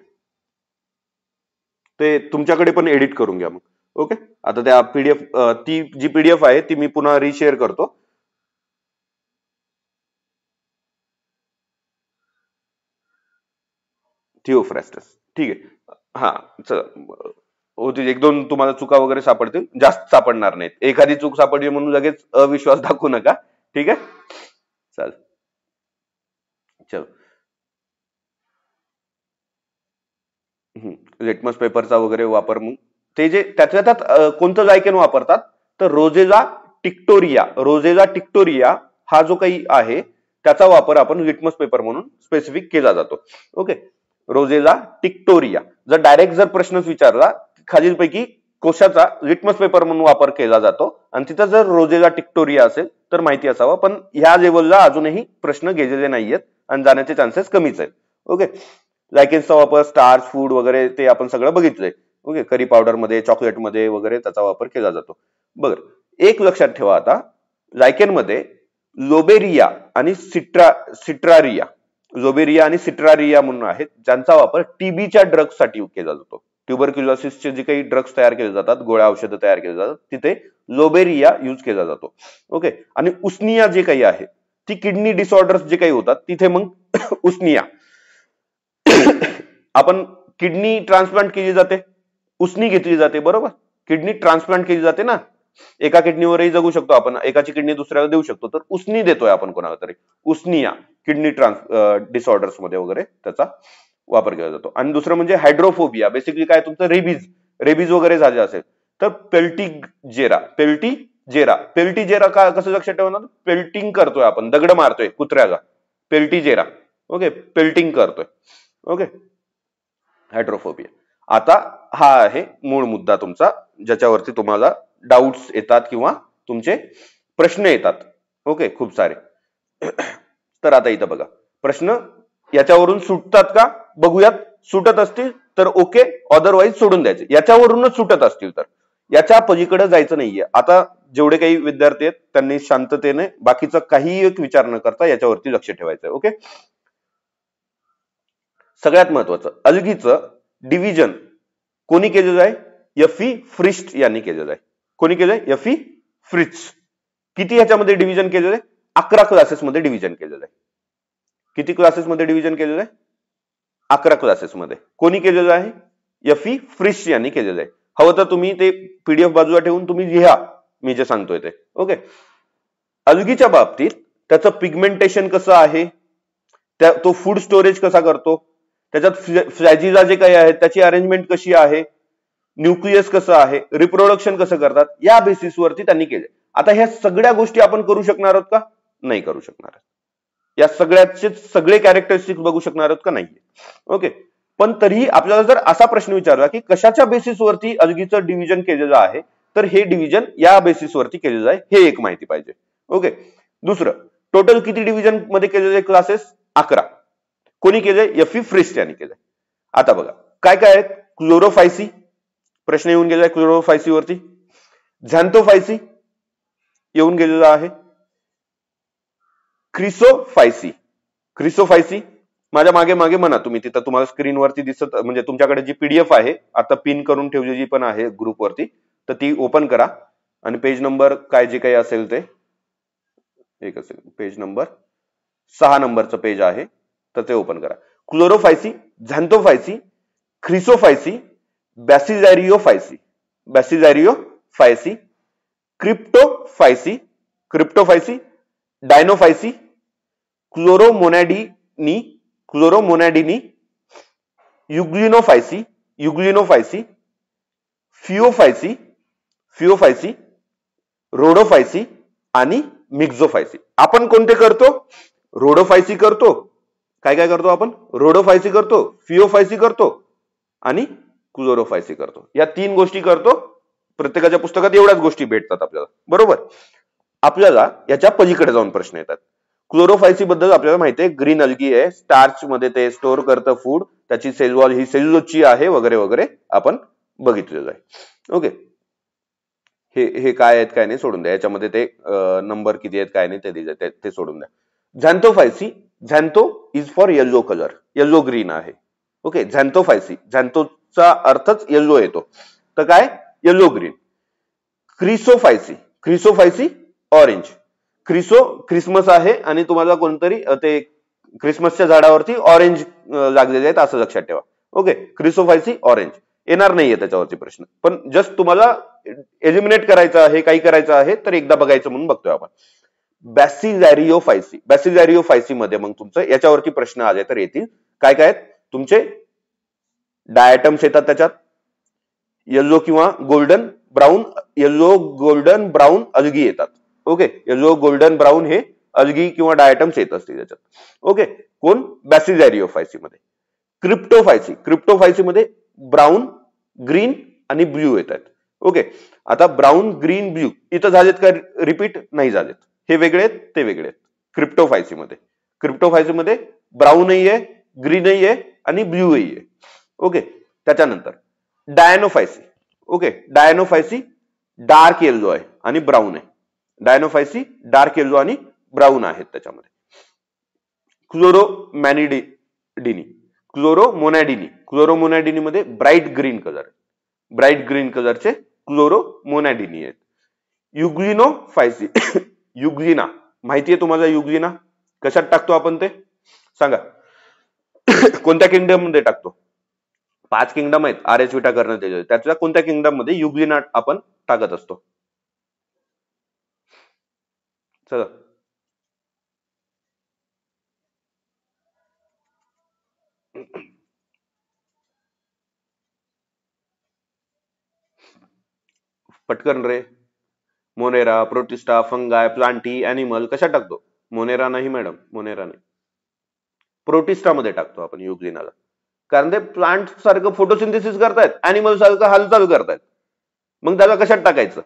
ते तुमच्याकडे पण एडिट करून घ्या मग. ओके, आता त्या पीडीएफ, ती जी पीडीएफ आहे ती मी पुन्हा रिशेअर करतो. थिओफ्रॅस्टस, ठीक आहे. हा, चला, होती 1-2 तुम्हाला चुका वगैरे सापडतील, जास्त सापडणार नाहीत. एखादी चूक सापडली म्हणून लगेच अविश्वास दाखवू नका. ठीक आहे, चालेल. चल, लिटमस पेपरचा वगैरे वापर, मग ते जे त्यातल्या त्यात कोणतं लायकेन वापरतात, तर रोजेला टिक्टोरिया हा जो काही आहे त्याचा वापर आपण लिटमस पेपर म्हणून स्पेसिफिक केला जातो. ओके, रोजेला टिक्टोरिया. जर डायरेक्ट जर प्रश्नच विचारला खालीलपैकी कोशाचा लिटमस पेपर म्हणून वापर केला जातो, आणि तिथं जर रोजेला टिक्टोरिया असेल तर माहिती असावं, पण ह्या लेवलला अजूनही प्रश्न गेलेले नाहीयेत आणि जाण्याचे चान्सेस कमीच आहेत. ओके, लायकेन्सचा वापर स्टार्च, फूड वगैरे ते आपण सगळं बघितलंय. ओके, करी पावडर मध्ये, चॉकलेट मध्ये वगैरे त्याचा वापर केला जातो. बघ, एक लक्षात ठेवा, आता लायकेन मध्ये लोबेरिया आणि सिट्रारिया म्हणून आहेत, ज्यांचा वापर टीबीच्या ड्रग्जसाठी केला जातो. ट्युबरक्युलोसिसचे जे काही ड्रग्ज तयार केले जातात, गोळ्या औषधं तयार केले जातात, तिथे लोबेरिया यूज केला जातो. ओके, आणि उस्निया जे काही आहे ती किडनी डिसऑर्डर्स जे काही होतात तिथे मग उस्निया आपण किडनी ट्रान्सप्लांट केली जाते, उसनी घेतली जाते, बरोबर. किडनी ट्रान्सप्लांट केली जाते ना, एका किडनीवरही जगू शकतो आपण, एकाची किडनी दुसऱ्याला देऊ शकतो, तर उसनी देतोय आपण कोणाला तरी. उसनिया किडनी डिसऑर्डर्स मध्ये वगैरे त्याचा वापर केला जातो. आणि दुसरं म्हणजे हायड्रोफोबिया, बेसिकली काय तुमचं रेबीज वगैरे झाले असेल तर पेल्टीजेरा का कसं लक्षात ठेवणार, पेल्टिंग करतोय आपण, दगड मारतोय कुत्र्याला, पेल्टीजेरा. ओके, पेल्टिंग करतोय. Okay, hydrophobia. आता हा आहे मूळ मुद्दा तुमचा, ज्याच्यावरती तुम्हाला डाऊट्स येतात किंवा तुमचे प्रश्न येतात. ओके, खूप सारे. तर आता इथं बघा, प्रश्न याच्यावरून सुटतात का बघूयात. सुटत असतील तर ओके, अदरवाईज सोडून द्यायचे. याच्यावरूनच सुटत असतील तर याच्या पलीकडे जायचं नाहीये. आता जेवढे काही विद्यार्थी आहेत त्यांनी शांततेने बाकीचं काही एक विचार न करता याच्यावरती लक्ष ठेवायचं. ओके, सगळ्यात महत्वाचं, अलगीचं डिव्हिजन कोणी केलेलं आहे, एफ.ई. फ्रिस्ट यांनी केलेलं आहे. कोणी केलंय, एफ.ई. फ्रिस्ट. किती ह्याच्यामध्ये डिव्हिजन केलेलं आहे, 11 क्लासेसमध्ये डिव्हिजन केलेलं आहे. किती क्लासेसमध्ये डिव्हिजन केलेलं आहे, 11 क्लासेसमध्ये. कोणी केलेलं आहे, एफ.ई. फ्रिस्ट यांनी केलेलं आहे. हवं तर तुम्ही ते पीडीएफ बाजूला ठेवून तुम्ही लिहा मी जे सांगतोय ते. ओके, अलगीच्या बाबतीत त्याचं पिगमेंटेशन कसं आहे, तो फूड स्टोरेज कसा करतो, त्याच्यात फ्लॅजिला जे काही आहेत त्याची अरेंजमेंट कशी आहे, न्यूक्लियस कसं आहे, रिप्रोडक्शन कसं करतात, या बेसिसवरती त्यांनी केले. आता ह्या सगळ्या गोष्टी आपण करू शकणार आहोत का, नाही करू शकणार आहोत. या सगळ्याचे सगळे कॅरेक्टरिस्टिक्स बघू शकणार आहोत का, नाही. ओके, पण तरीही आपल्याला जर असा प्रश्न विचारला की कशाच्या बेसिसवरती अलगीचं डिव्हिजन केलेलं आहे, तर हे डिव्हिजन या बेसिसवरती केलेलं आहे, हे एक माहिती पाहिजे. ओके, दुसरं, टोटल किती डिव्हिजन मध्ये केलेले क्लासेस, 11. कोणी केले, एफ.ई. फ्रिस्ट यांनी केले. आता बघा काय काय आहेत, क्लोरोफायसी, प्रश्न येऊन गेलेला आहे क्लोरोफायसी वरती. झॅन्थोफायसी येऊन गेलेला आहे. क्रिसोफायसी माझ्या मागे म्हणा तुम्ही, तिथं तुम्हाला स्क्रीनवरती दिसत, म्हणजे तुमच्याकडे जी पीडीएफ आहे आता पिन करून ठेवलेली पण आहे ग्रुपवरती, तर ती ओपन करा आणि पेज नंबर काय जे काही असेल ते एक असेल, पेज नंबर 6 नंबरचं पेज आहे, तर ते ओपन करा. क्लोरोफायसी, झॅन्थोफायसी, क्रिसोफायसी, बॅसिलॅरियोफायसी, क्रिप्टोफायसी, डायनोफायसी, क्लोरोमोनॅडिनी, युग्लिनोफायसी, फिओफायसी, रोडोफायसी आणि मिक्झोफायसी. आपण कोणते करतो, रोडोफायसी करतो. काय काय करतो आपण, रोडोफायसी करतो, फिओफायसी करतो आणि क्लोरोफायसी करतो. या 3 गोष्टी करतो. प्रत्येकाच्या पुस्तकात एवढ्याच गोष्टी भेटतात आपल्याला, बरोबर. आपल्याला याच्या पलीकडे जाऊन प्रश्न येतात. क्लोरोफायसी बद्दल आपल्याला माहिती आहे, ग्रीन अल्गी आहे, स्टार्च मध्ये ते स्टोअर करतं फूड, त्याची सेल वॉल ही सेल्युलोजची आहे वगैरे वगैरे आपण बघितलेलं आहे. ओके, हे काय आहेत काय नाही सोडून द्या, याच्यामध्ये ते नंबर किती आहेत काय नाही ते दिले, ते सोडून द्या. Xanthophyceae, xantho is for yellow colour, yellow green आहे. ओके, झॅन्थोफायसी, झॅन्थोचा अर्थच येल्लो येतो, तर काय yellow green. Chrysophyceae orange. Christmas आहे आणि तुम्हाला कोणतरी ते क्रिसमसच्या झाडावरती ऑरेंज लागलेले आहेत असं लक्षात ठेवा. ओके, क्रिसोफायसी ऑरेंज येणार नाहीये त्याच्यावरती प्रश्न, पण जस्ट तुम्हाला एलिमिनेट करायचं आहे, काही करायचं आहे तर एकदा बघायचं म्हणून बघतोय आपण. बॅसिलॅरियोफायसी मध्ये मग तुमचं याच्यावरती प्रश्न आले तर येतील. काय काय आहेत तुमचे डायटम्स येतात त्याच्यात, येल्लो किंवा गोल्डन ब्राऊन अल्गी येतात. ओके, येल्लो गोल्डन ब्राऊन हे अल्गी किंवा डायटम्स येत असतील त्याच्यात. ओके, कोण, बॅसिलॅरियोफायसी मध्ये. क्रिप्टोफायसी मध्ये ब्राऊन, ग्रीन आणि ब्ल्यू येतात. ओके, आता ब्राऊन, ग्रीन, ब्ल्यू इथं झालेत का रिपीट, नाही झालेत, हे वेगळे आहेत ते वेगळे आहेत. क्रिप्टोफायसी मध्ये ब्राऊनही आहे, ग्रीनही आहे आणि ब्ल्यूही आहे. ओके, त्याच्यानंतर डायनोफायसी. ओके, डायनोफायसी डार्क येल्लो आहे आणि ब्राऊन आहे. डायनोफायसी डार्क येल्लो आणि ब्राऊन आहेत त्याच्यामध्ये. क्लोरोमोनॅडिनी मध्ये ब्राईट ग्रीन कलरचे क्लोरोमोनॅडिनी आहेत. युग्लिना माहितीये तुम्हाला, युग्लिना कशात टाकतो आपण ते सांगा, कोणत्या किंगडम मध्ये टाकतो, 5 किंगडम आहेत आर एच विटा करण्यात येते, त्यातल्या कोणत्या किंगडम मध्ये युग्लिना आपण टाकत असतो? चला पटकन रे. Monera, Protista, fungi, Plantae, animal कशा टाकतो? मोनेरा नाही मॅडम, मोनेरा नाही, प्रोटिस्टा मध्ये टाकतो आपण युग्लिनाला. कारण ते प्लांट सारखं फोटोसिंथेसिस करतायत, अॅनिमल सारखं हालचाल करतायत, मग त्याला कशात टाकायचं?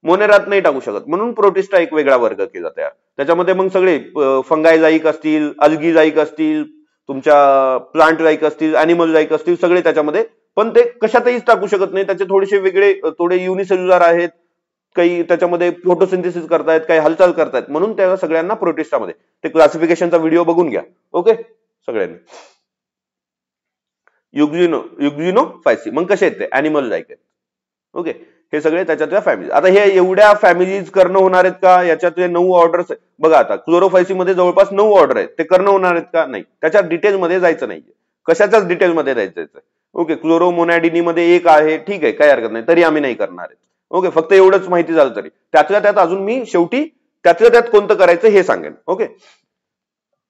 मोनेरात नाही टाकू शकत, म्हणून प्रोटिस्टा एक वेगळा वर्ग केला तयार. त्याच्यामध्ये मग सगळे फंगाय लाईक असतील, अल्गी लाईक असतील, तुमच्या प्लांट लाईक असतील, अॅनिमल लाईक असतील, सगळे त्याच्यामध्ये. पण ते कशातही टाकू शकत नाही, त्याचे थोडेसे वेगळे, थोडे युनिसेल्युलर आहेत, काही त्याच्यामध्ये फोटोसिंथेसिस करतायत, काही हालचाल करतायत, म्हणून त्या सगळ्यांना प्रोटिस्टामध्ये. ते क्लासिफिकेशनचा व्हिडिओ बघून घ्या. ओके सगळ्यांनी. युग्लिनो फायसी मग कसे आहेत ते? अॅनिमल लाईक आहेत. ओके, हे सगळे त्याच्यातल्या फॅमिली. आता हे एवढ्या फॅमिलीज करणं होणार आहेत का? याच्यातले 9 ऑर्डर्स बघा. आता क्लोरोफायसी मध्ये जवळपास 9 ऑर्डर आहेत, ते करणं होणार आहेत का? नाही. त्याच्या डिटेलमध्ये जायचं नाहीये, कशाच्याच डिटेलमध्ये जायचं. ओके, क्लोरोमोनॅडिनी मध्ये एक आहे, ठीक आहे, काही हरकत नाही, तरी आम्ही नाही करणार आहे. ओके, फक्त एवढंच माहिती झालं तरी. त्यातल्या त्यात अजून मी शेवटी त्यातल्या त्यात कोणतं करायचं हे सांगेन. ओके,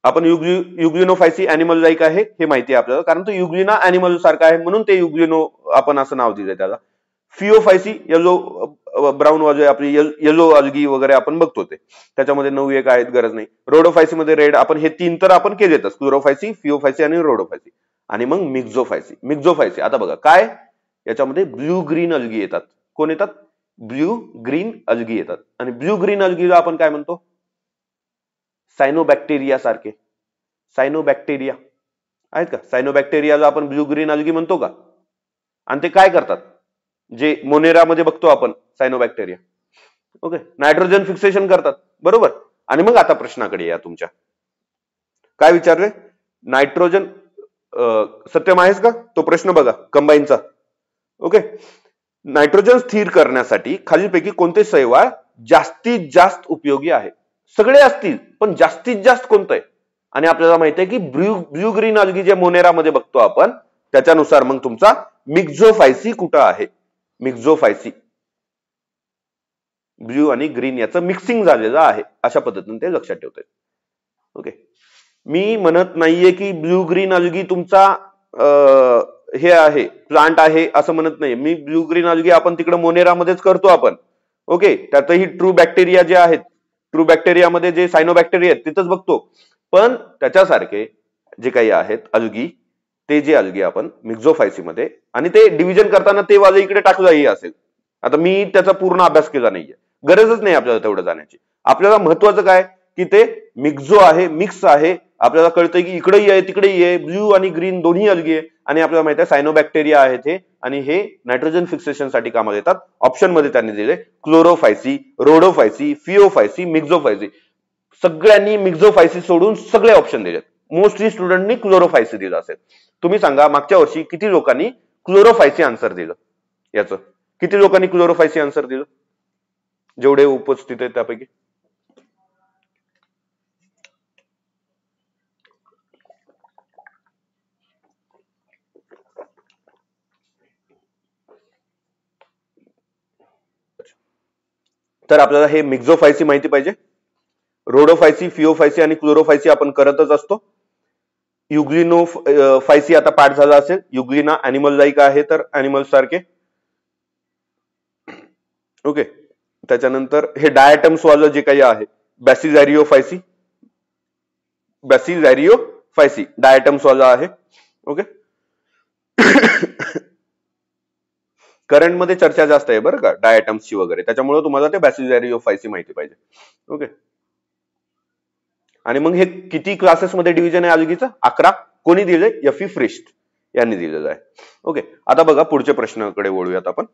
आपण युग्लिनोफायसी अॅनिमल लाईक आहे हे माहिती आहे आपल्याला, कारण तो युग्लिना अॅनिमल सारखा आहे म्हणून ते युग्लिनो आपण असं नाव दिलंय त्याला. फिओफायसी येलो ब्राऊन वाजे आपली येलो अल्गी वगैरे आपण बघतो, ते त्याच्यामध्ये 9 एक आहेत, गरज नाही. रोडोफायसी मध्ये रेड, आपण हे 3 तर आपण केलेतच, क्लोरोफायसी, फिओफायसी आणि रोडोफायसी. आणि मग मिक्झोफायसी. मिक्झोफायसी आता बघा काय, याच्यामध्ये ब्ल्यू ग्रीन अल्गी येतात. कोण येतात? ब्ल्यू ग्रीन अल्गी येतात. आणि ब्ल्यू ग्रीन अल्गीला आपण काय म्हणतो? सायनोबॅक्टेरिया सारखे. सायनोबॅक्टेरिया आहेत का? सायनोबॅक्टेरियाला आपण ब्ल्यू ग्रीन अल्गी म्हणतो का? आणि ते काय करतात? जे मोनेरामध्ये बघतो आपण सायनोबॅक्टेरिया. ओके, नायट्रोजन फिक्सेशन करतात, बरोबर. आणि मग आता प्रश्नाकडे या तुमच्या. काय विचारले? नायट्रोजन सत्यम आहेस का? तो प्रश्न बघा कंबाईनचा. ओके, नायट्रोजन स्थिर करण्यासाठी खालीलपैकी कोणते शैवाल जास्तीत जास्त उपयोगी आहे? सगळे असतील, पण जास्तीत जास्त कोणतं आहे? आणि आपल्याला माहिती आहे की ब्ल्यू ग्रीन अल्गी जे मोनेरामध्ये बघतो आपण, त्याच्यानुसार मग तुमचा मिक्झोफायसी कुठं आहे? मिक्झोफायसी ब्ल्यू आणि ग्रीन याचं मिक्सिंग झालेलं आहे, अशा पद्धतीने ते लक्षात ठेवतात. ओके, मी म्हणत नाहीये की ब्ल्यू ग्रीन अल्गी तुमचा हे आहे, प्लांट आहे असं म्हणत नाही मी. ब्ल्यू ग्रीन अल्गी आपण तिकडे मोनेरामध्येच करतो आपण. ओके, त्यातही ट्रू बॅक्टेरिया जे आहेत, ट्रू बॅक्टेरियामध्ये जे सायनोबॅक्टेरिया आहेत तिथंच बघतो. पण त्याच्यासारखे जे काही आहेत अल्गी, ते जे अल्गी आपण मिक्झोफायसी मध्ये, आणि ते डिव्हिजन करताना ते वाले इकडे टाकलंही असेल. आता मी त्याचा पूर्ण अभ्यास केला नाहीये, गरजच नाही आपल्याला तेवढं जाण्याची. आपल्याला महत्वाचं काय की ते मिक्झो आहे, मिक्स आहे. आपल्याला कळतंय की इकडेही आहे तिकडेही आहे, ब्ल्यू आणि ग्रीन दोन्ही अल्गी आहे. आणि आपल्याला माहिती आहे सायनोबॅक्टेरिया आहेत हे, आणि हे नायट्रोजन फिक्सेशन साठी कामाला येतात. ऑप्शन मध्ये त्यांनी दिले क्लोरोफायसी, रोडोफायसी, फिओफायसी, मिक्झोफायसी. सगळ्यांनी मिक्झोफायसी सोडून सगळे ऑप्शन दिलेत. मोस्टली स्टुडंटनी क्लोरोफायसी दिलं असेल. तुम्ही सांगा मागच्या वर्षी किती लोकांनी क्लोरोफायसी आन्सर दिलं? याचं किती लोकांनी क्लोरोफायसी आन्सर दिलं जेवढे उपस्थित आहेत त्यापैकी? तर आपल्याला हे मिक्झोफायसी माहिती पाहिजे. रोडोफायसी, फिओफायसी आणि क्लोरोफायसी आपण करतच असतो. युग्लिनोफायसी आता पाठ झाला असेल. युग्लिना अॅनिमल लाईक आहे, तर अॅनिमल सारखे. ओके, त्याच्यानंतर हे डायटम्स वालं जे काही आहे बॅसिलॅरिओफायसी, बॅसिलॅरिओफायसी डायटम्स वाला आहे. ओके, करंट मध्ये चर्चा जास्त आहे बरं का डायटम्सची वगैरे, त्याच्यामुळे तुम्हाला ते बॅसिलॅरिओफायसी माहिती पाहिजे. ओके, आणि मग हे किती क्लासेस मध्ये डिव्हिजन आहे अल्गीचं? 11. कोणी दिले? एफ.ई. फ्रिस्ट यांनी दिलेलं आहे. ओके, आता बघा पुढच्या प्रश्नाकडे वळूयात आपण.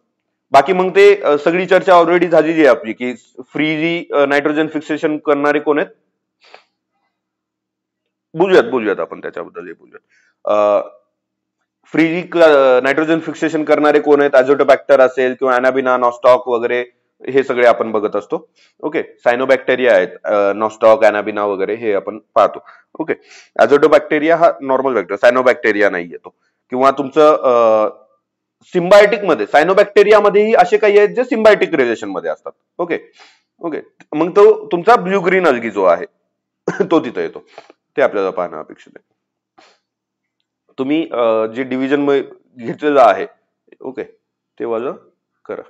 बाकी मग ते सगळी चर्चा ऑलरेडी झालेली आहे आपली की फ्रीली नायट्रोजन फिक्सेशन करणारे कोण आहेत. बोलूयात आपण त्याच्याबद्दल बोलूयात. फ्रीली नायट्रोजन फिक्सेशन करणारे कोण आहेत? अझोटोबॅक्टर असेल किंवा अॅनाबिना, नॉस्टॉक वगैरे, हे सगळे आपण बघत असतो. ओके, सायनोबॅक्टेरिया आहेत, नॉस्टॉक, अॅनाबिना वगैरे हे आपण पाहतो. ओके, अझोटोबॅक्टेरिया हा नॉर्मल बॅक्टेरिया, सायनोबॅक्टेरिया नाही येतो. किंवा तुमचं सिम्बायोटिक मध्ये सायनोबॅक्टेरियामध्येही असे काही आहेत जे सिम्बायोटिक रिलेशन मध्ये असतात. ओके ओके, मग तो तुमचा ब्ल्यू ग्रीन अल्गी जो आहे तो तिथे येतो, ते आपल्याला पाहणं अपेक्षित आहे. तुम्ही जे डिव्हिजन घेतलेलं आहे ओके ते वालं करा,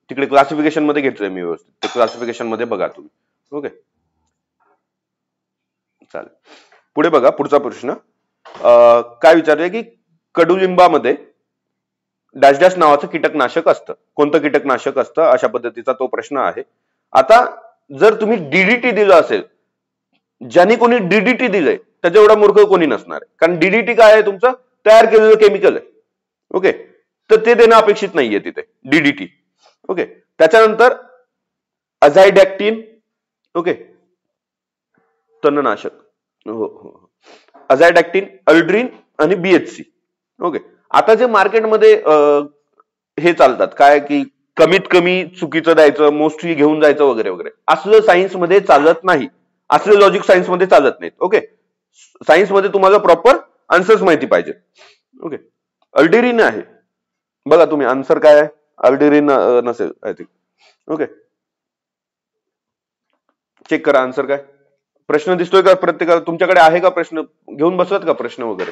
तिकडे क्लासिफिकेशन मध्ये घेतलंय मी व्यवस्थित, ते क्लासिफिकेशन मध्ये बघा तुम्ही. ओके चालेल, पुढे बघा पुढचा प्रश्न काय विचारलंय की कडुलिंबामध्ये डॅश डॅश नावाचं कीटकनाशक असतं, कोणतं कीटकनाशक असतं अशा पद्धतीचा तो प्रश्न आहे. आता जर तुम्ही डीडीटी दिलं असेल, ज्यांनी कोणी डीडीटी दिलंय त्याच्या एवढा मूर्ख कोणी नसणार आहे, कारण डीडीटी काय आहे, तुमचं तयार केलेलं केमिकल आहे. ओके, तर ते देणं अपेक्षित नाहीये तिथे डीडीटी. ओके, त्याच्यानंतर अझायडॅक्टिन, ओके तणनाशक, हो अझायडॅक्टिन, अल्ड्रीन आणि बीएचसी. ओके, आता जे मार्केटमध्ये हे चालतात काय की कमीत कमी चुकीचं द्यायचं, मोस्टली घेऊन जायचं वगैरे वगैरे, असलं सायन्स मध्ये चालत नाही, असले लॉजिक सायन्स मध्ये चालत नाहीत. ओके, सायन्स मध्ये तुम्हाला प्रॉपर आन्सर्स माहिती पाहिजे. ओके, अल्डिरिन आहे बघा तुम्ही, आन्सर काय आहे, अल्डिरिन नसेल आय थिंक. ओके, चेक करा आन्सर काय. प्रश्न दिसतोय का प्रत्येकाला, तुमच्याकडे आहे का प्रश्न, घेऊन बसलात का प्रश्न वगैरे.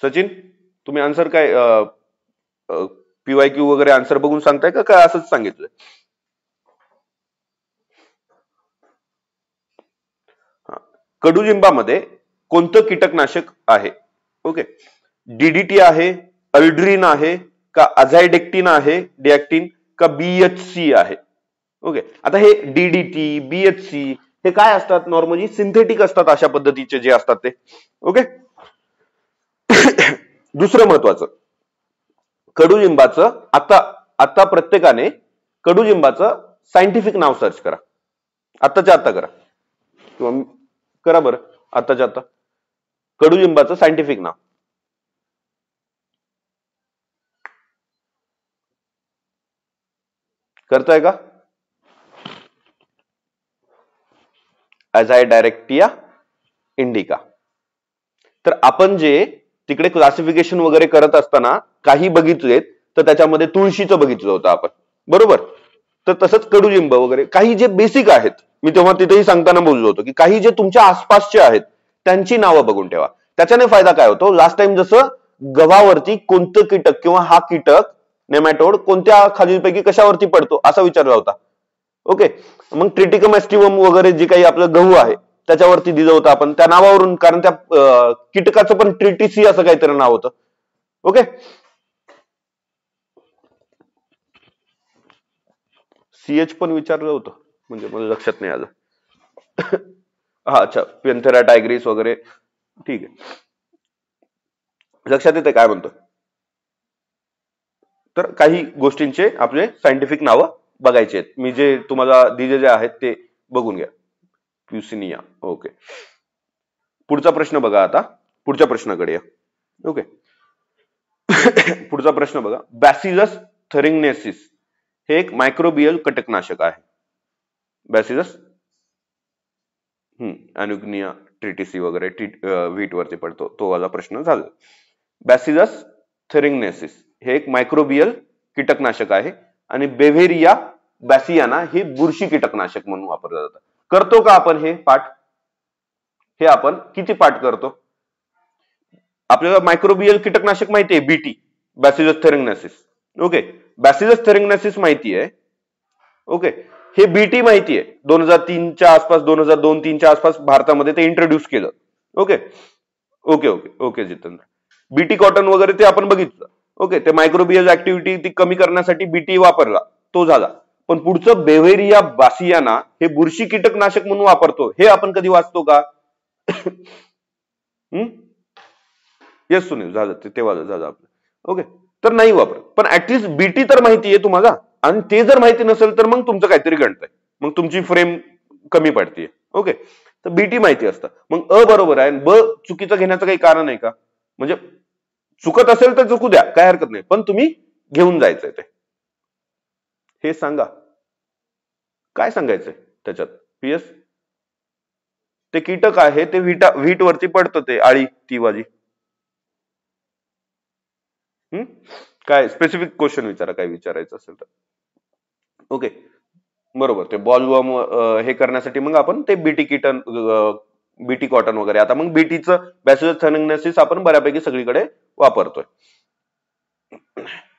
सचिन तुम्ही आन्सर काय पीवायक्यू वगैरे आन्सर बघून सांगताय का काय असंच सांगितलंय. कडुलिंबामध्ये कोणतं कीटकनाशक आहे. ओके, डीडीटी आहे, अल्ड्रीन आहे का अझायडेक्टिन आहे, डिएक्टिन का बीएचसी आहे. ओके, आता हे डीडीटी बीएचसी हे काय असतात, नॉर्मली सिंथेटिक असतात अशा पद्धतीचे जे असतात ते. ओके दुसरं महत्वाचं, कडुलिंबाचं आता आता प्रत्येकाने कडुलिंबाचं सायंटिफिक नाव सर्च करा, आत्ताच्या आत्ता करा किंवा करा बरं, आत्ताच्या आत्ता कडुलिंबाचं सायंटिफिक नाव. करताय का. अझायडायरेक्टिया इंडिका. तर आपण जे तिकडे क्लासिफिकेशन वगैरे करत असताना काही बघितलेत, तर त्याच्यामध्ये तुळशीचं बघितलं होतं आपण, बरोबर. तर तसंच कडुलिंब वगैरे काही जे बेसिक आहेत, मी तेव्हा तिथेही सांगताना बोललो होतो की काही जे तुमच्या आसपासचे आहेत त्यांची नावं बघून ठेवा. त्याच्याने फायदा काय होतो, लास्ट टाइम जसं गव्हावरती कोणतं कीटक किंवा हा कीटक नेमॅटोड कोणत्या खालीलपैकी कशावरती पडतो असा विचारला होता. ओके, मग ट्रिटिकम एस्टिवम वगैरे जे काही आपलं गहू आहे त्याच्यावरती दिलं होतं आपण त्या नावावरून, कारण त्या कीटकाचं पण ट्रिटिसी असं काहीतरी नाव होतं. ओके, सीएच पण विचारलं होतं, म्हणजे मला लक्षात नाही आलं. हा अच्छा, पेन्थेरा टायग्रिस वगैरे, ठीक आहे, लक्षात येते काय म्हणतो. तर काही गोष्टींचे आपले सायंटिफिक नावं बघायचे आहेत, मी जे तुम्हाला दिलेले आहेत ते बघून घ्या. प्युसिनिया. ओके, पुढचा प्रश्न बघा, आता पुढच्या प्रश्नाकडे या. ओके पुढचा प्रश्न बघा, बॅसिलस थेरिंगनेसिस हे एक मायक्रोबियल कीटकनाशक आहे. बॅसिलस अॅन्युग्निया ट्रिटिसी वगैरे व्हीट वरती पडतो, तो वाला प्रश्न झाला. बॅसिलस थेरिंगनेसिस हे एक मायक्रोबियल कीटकनाशक आहे आणि बेव्हेरिया बॅसियाना हे बुरशी कीटकनाशक म्हणून वापरलं जातं. करतो का आपण हे पाठ, हे आपण किती पाठ करतो. आपल्याला मायक्रोबियल कीटकनाशक माहिती आहे, बीटी बॅसिलस थेरिंगनेसिस. ओके, बॅसिलस थेरिंगनेसिस माहिती आहे. ओके, हे बीटी माहिती आहे, 2003च्या आसपास 2002-3च्या आसपास भारतामध्ये ते इंट्रोड्यूस केलं. Okay okay okay okay Jitendra, BT cotton वगैरे ते आपण बघितलं. ओके, ते मायक्रोबियल ऍक्टिव्हिटी ती कमी करण्यासाठी बीटी वापरला, तो झाला. पण पुढचं बेव्हेरिया बासियाना हे बुरशी कीटकनाशक म्हणून वापरतो, हे आपण कधी वाचतो का. येस सुनील, झालं तेव्हा झालं आपलं. ओके, तर नाही वापरत, पण ऍटलिस्ट बीटी तर माहिती आहे तुम्हाला, आणि ते जर माहिती नसेल तर मग तुमचं काहीतरी गणतंय, मग तुमची फ्रेम कमी पडते. ओके, तर बीटी माहिती असतं, मग अ बरोबर आहे, ब चुकीचं घेण्याचं काही कारण आहे का, म्हणजे चुकत असेल तर चुकू द्या, काय हरकत नाही, पण तुम्ही घेऊन जायचंय ते. हे सांगा काय सांगायचंय त्याच्यात. पीएस ते कीटक आहे, ते व्हीट वरती पडतं, ते आळी ती वाली. हम्म? काय स्पेसिफिक क्वेश्चन विचारा, काय विचारायचं असेल तर. ओके, बरोबर. ते बॉलवर्म हे करण्यासाठी मग आपण ते बीटी किटन, बीटी कॉटन वगैरे, आता मग बीटीचं बॅसिलस थॅलेग्नोसिस आपण बऱ्यापैकी सगळीकडे वापरतोय.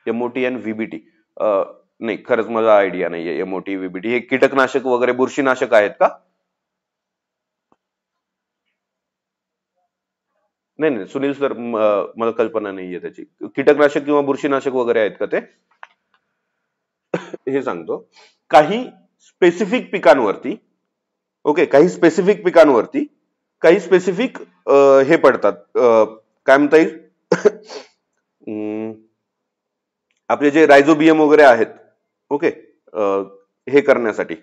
एमओटी आणि व्हीबीटी नाही, खरंच मला आयडिया नाहीये. एमओटी व्हीबीटी हे कीटकनाशक वगैरे बुरशीनाशक आहेत का? नाही नाही सुनील सर, मला कल्पना नाहीये त्याची. कीटकनाशक किंवा बुरशीनाशक वगैरे आहेत का ते? हे सांगतो. काही स्पेसिफिक पिकांवरती, ओके, काही स्पेसिफिक पिकांवरती काही स्पेसिफिक हे पडतात, काय म्हणता येईल, आपले जे रायझोबियम वगैरे आहेत, ओके, हे करण्यासाठी,